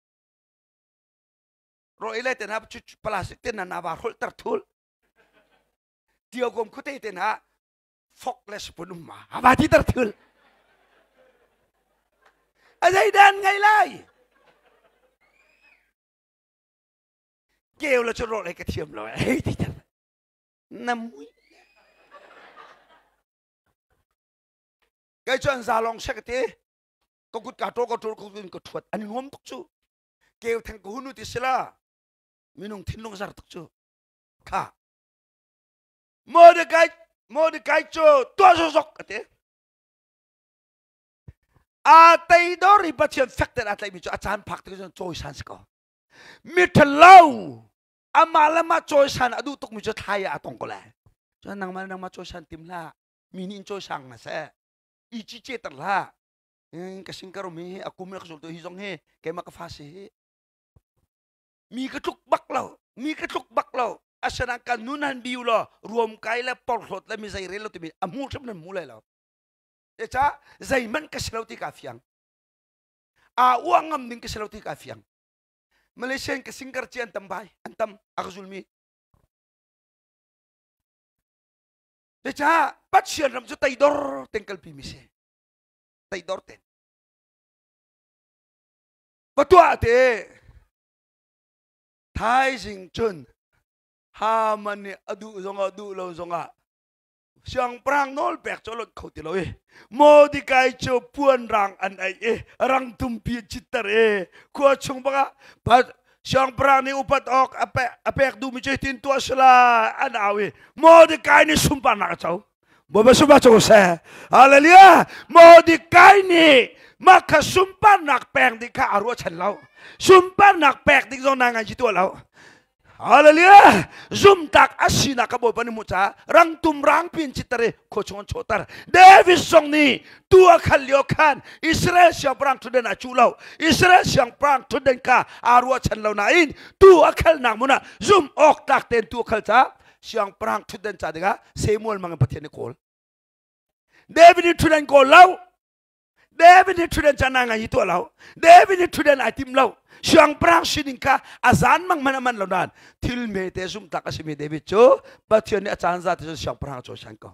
ro ile te na chu plastic te na ba hol tar thul dio gom khote te na fokless punum ma abati tar thul azai dan ngai lai kêu là cho rồi cái thiềm rồi ấy thì thật năm mũi cái chuyện già lòng sẽ cái thế có cút cả trâu có thuật anh ngóm tóc chú kêu thằng cô hunu thì sẽ là mình nông thiên nông già tóc chú cả mua được cái cho tua cho dọc cái thế à tây đó thì bắt chuyện phát đến à tây mình cho anh phạt cái chuyện trôi san có miệt lâu amalama trôi san adu tuk mi cho thai à tông có lẽ cho nang ma trôi san tim la minin trôi sang mà sẽ ichi che tar la cái sinh caro mi aku mi cái tu hizong he cái mà cái pha se mi cái trục bắc lâu asana kan nunan biu lo ruom kai la por hot la mi zai relo tu mi amu sab nan mulai lo e cha zai man ka selauti ka fiang a uangam ning ka selauti ka fiang Malaysian ke singkar cian tambay antam akazulmi decha patsian ram chu taidor tengkal pimise taidor ten patua te thai jing chun ha man ni adu zonga du lo zonga siang prang nol pek colot kau tiloi Mordecai cho puan rang an ai rang tumpi citar ko chung baka pat siang prang ni upat ok apek du mi tin tua sela an awi Mordecai ni sumpah nak chau boba sumpah cho se haleluya Mordecai ni maka sumpah nak pek di ka arwa chan lau sumpah nak pek di zon nangan jitu lau Haleluya, zoom tak asina kabo pani muca, rang tum rang pin citare kocongan cotar. David song ni tua kaliokan Israel siang perang tu den aculau, Israel siang perang tu den ka arwa chan lau nain tua kal nak muna zoom ok tak ten tua kal ca siang perang tu den ca dega Samuel mangan patian kol. David tu den kol lau, David tu den cananga itu lau, David tu den atim lau. Siang perang siningka azan mang mana-mana launan til me te sum takasimi David cho patian ni acan zat siang perang cho sangko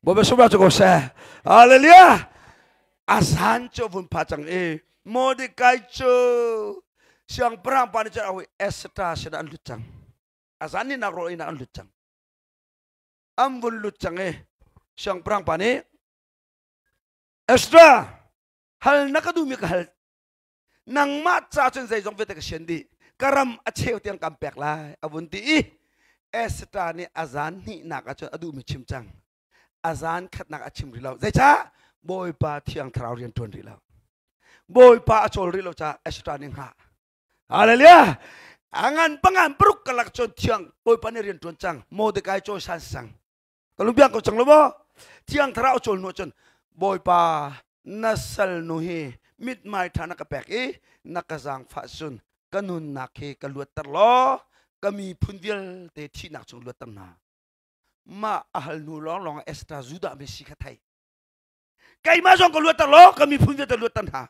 bobe sumba cho se haleluya azan cho bun pacang Mordecai cho siang perang pani cha awi Esther sedan lucang azan ni nak roi nak lucang ambun lucang siang perang pani Esther hal nakadumi ka hal nang matcha chun zai jong vete ka shendi karam acheu tiang kampek lai abunti Esther ni azan ni nak achon adu mi chimchang azan khat nak achim rilau zai cha boy pa thiang thrau rian ton rilau boy pa achol rilau cha Esther ni ha haleluya angan pangan peruk kalak chon thiang boy pa ni rian ton chang Mordecai cho san sang kalubiang ko chang lo bo thiang thrau chol no chon boy pa nasal no hi mit mai thana ka pek nakazang fasun kanun nakhe kaluat tarlo kami phundial te thi nak chung luat tamna ma ahal nu long long Esther juda me sikhathai kai ma jong kaluat tarlo kami phundial te luat tanha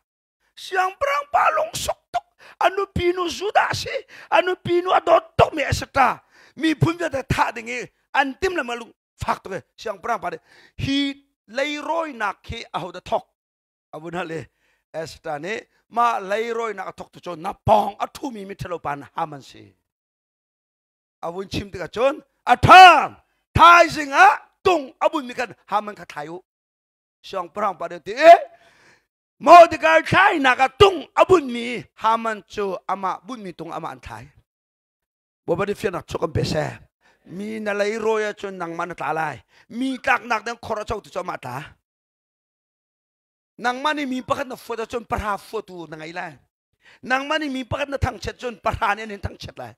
siang prang palong sok tok anu pinu juda si anu pinu adot tok me Esther mi phundial te tha dingi antim la malung phak to siang prang pa hi leiroi nakhe ahoda thok abuna le Esther ni ma leiroi nak thok tu chon na pong athumi mi thelo pan haman si abun chim te ka chon atham thai singa tung abun mi kan haman kha thayu siang prang pa de ti Mordecai thai nak tung abun mi haman chu ama bun mi tung ama an thai bo ba de fian nak chokam pese mi na leiroi chon nang man ta lai mi tak nak dang khora chau tu choma ta nang mani mi pakat na foto chon parha foto na ngailan nang mani mi pakat na thang chet chon parha ne nin thang chet lai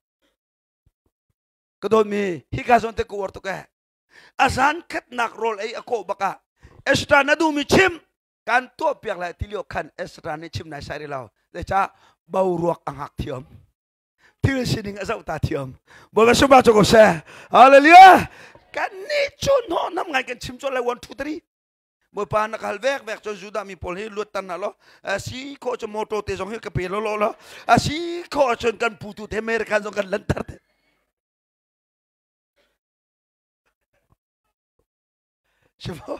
kadon mi hika zon te ko worto ka azan khat nak rol ai ako baka Esther na du mi chim kan to piak lai tilio khan Esther ni chim na sari lao le cha bau ruak angak thiam til sining azau ta thiam bo ba suba cho ko se hallelujah kan ni chon ho nam ngai kan chim chon lai 1 2 3 mo pa nakal vek cho juda mi pol hi luat tan na lo si ko cho moto te jong hi ka pe lo lo si ko cho kan putu te mer kan jong kan lantar te sibo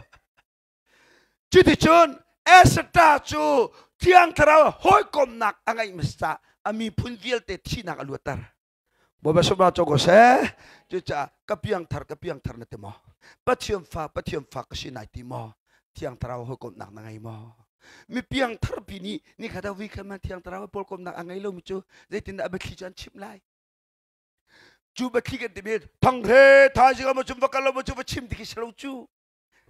chiti chon Esther chu tiang thara hoi kom nak angai mista ami phunviel te thi nak aluatar bo ba sobra cho ko se chu cha kapiang thar na te mo pathiam fa ka si nai ti mo tiang tarau hukum nak nangai mo mi piang terpini ni kata wi kama tiang tarau polkom nak angai lo micu zai tindak berkijan chim lai cu berkijan tibir thang he tha jiga mo chum bakalo mo chu chim dikhi selo chu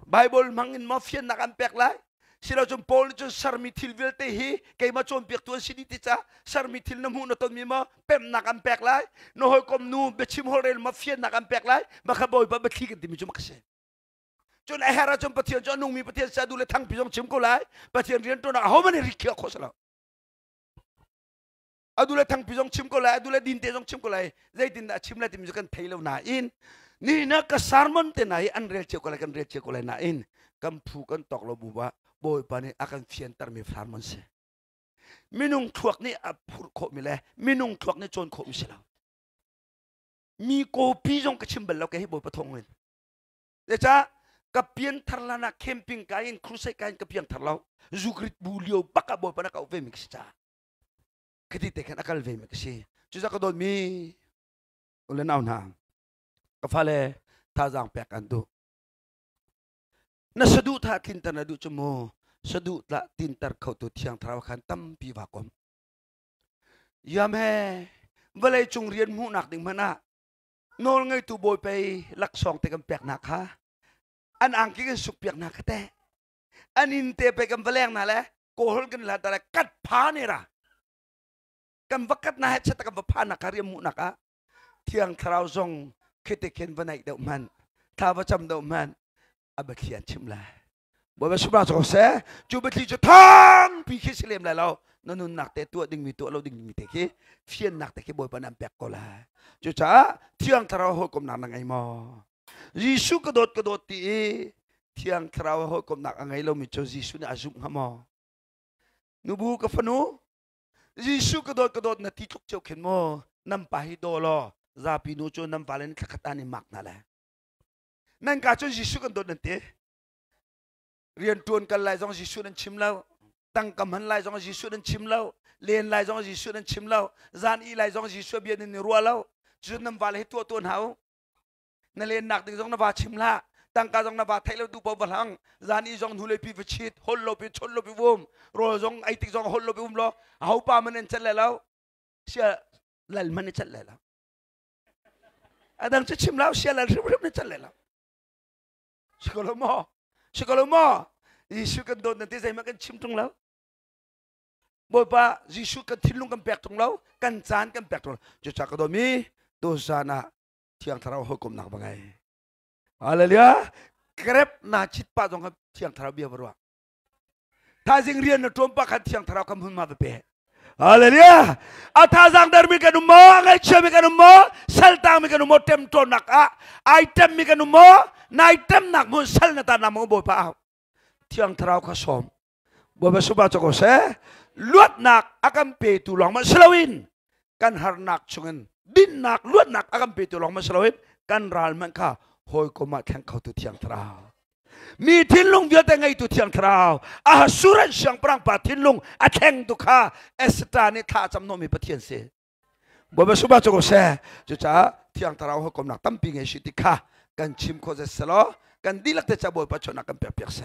Bible mangin mafian nak ampek lai silo chum pol chu sarmi thilvel te hi kai ma chom pek tu sini ti cha sarmi thil na mu na ton mi ma pem nak ampek lai no hoi kom nu be chim horel mafian nak ampek lai maka boy ba berkijan timi chu makse chun ahara chum pathian chun nung mi pathian sa dule thang pijong chim ko lai pathian rian to na ho mane rikya khosala adule thang pijong chim ko lai adule din te jong chim ko lai zai din da chim la tim kan thailo na in ni na ka sarmon te nai an rel che ko lai kan rel che ko lai na in kam phu kan tok lo bu ba boy pa ni akan fian tar mi sarmon se minung thuak ni a phur kho mi le minung thuak ni chon kho mi sela mi ko pijong ka chim bel lo ke hi boy pa thong wen le cha kapian tharlana camping kain cruise kain kapian tharlau zugrit bulio baka boy pana ka ve mix cha kiti te kan akal ve mix chuza ka don mi ulen naw na ka phale ta jang pek an du na sadu tha tintar na du chmo sadu ta tintar khau tu thiang thrau khan tam pi wa kom yam he balai chung rian mu nak ding mana nol ngai tu boy pe lak song te kam pek nak ha an ang ki suk pek nak te anin te pe kam baleng na le ko hol kan la ta kat pha ni ra kam vakat na het sa kam pha na ka riam mu nak a thiang thrau zong khete ken banai deu man tha ba cham deu man abakhian chim la bo ba subra so se chu ba thi chu thang pi khi silem la lo nanun nak te tu ding mi tu lo ding mi te ki phian nak te ki boy pa nam pek ko la chu cha thiang thrau ho kom nak ngai mo jisu ka dot ti thiang thrau ho kom nak ngai lo mi chu jisu na azum ha mo nubu ka fanu jisu ka dot na ti tuk cheu khen mo nam pa hi do lo za pi nu chu nam palen khakata ni mak na la nang ka chu jisu ka dot na te rian tuan kan lai jong jisu nan chim lo tăng cầm hắn lại trong Giêsu đến chim lâu lên lại trong Giêsu đến chim lâu gian y lại trong Giêsu biến đến rùa lâu Giêsu nằm vào hết tua tuôn háo nên lên nặc tiếng trong nó vào chim la tăng cả trong nó vào thấy lâu tu bao vật hăng gian y trong thu lệ pi vật chít hôn lô pi chôn lô pi vôm rồi trong ai tiếng trong hôn lô pi vôm lo háo pa mình nên chân lại lâu xia lần mình nên chân lại lâu đang chơi chim lâu xia lần rướp nên chân lại lâu Sekolah mo Giêsu cần đồn nên thế gì mà cần chim trong lâu bồi pa Giêsu kan thilung kan pek tung lo kan chan kan pek tung chu cha ka do mi to sana thiang tharau hukum nak bangai haleluya krep na chit pa jong thiang tharau bia barwa tha jing rian na tom pa khan thiang tharau kam hun ma pe haleluya a tha jang dar mi kan mo ngai che mi kan mo sal tang mi kan mo tem to nak a item mi kan mo na item nak mun sal na ta na mo bồi pa thiang tharau ka som bồi ba suba cho ko se luat nak akan pe tulong maslawin kan har nak chungen din nak luat nak akan pe tulong maslawin kan ral man kha hoi ko ma thang khau tu thiang thrau mi thin lung via ta ngai tu thiang thrau a suran siang prang pa thin lung a theng tu kha esta ni tha cham no mi pathian se bo ba suba cho se chu cha thiang thrau ho kom nak tam pi ngai shi ti kha kan chim kho je selo kan dilak te cha boy pa chona kan pe se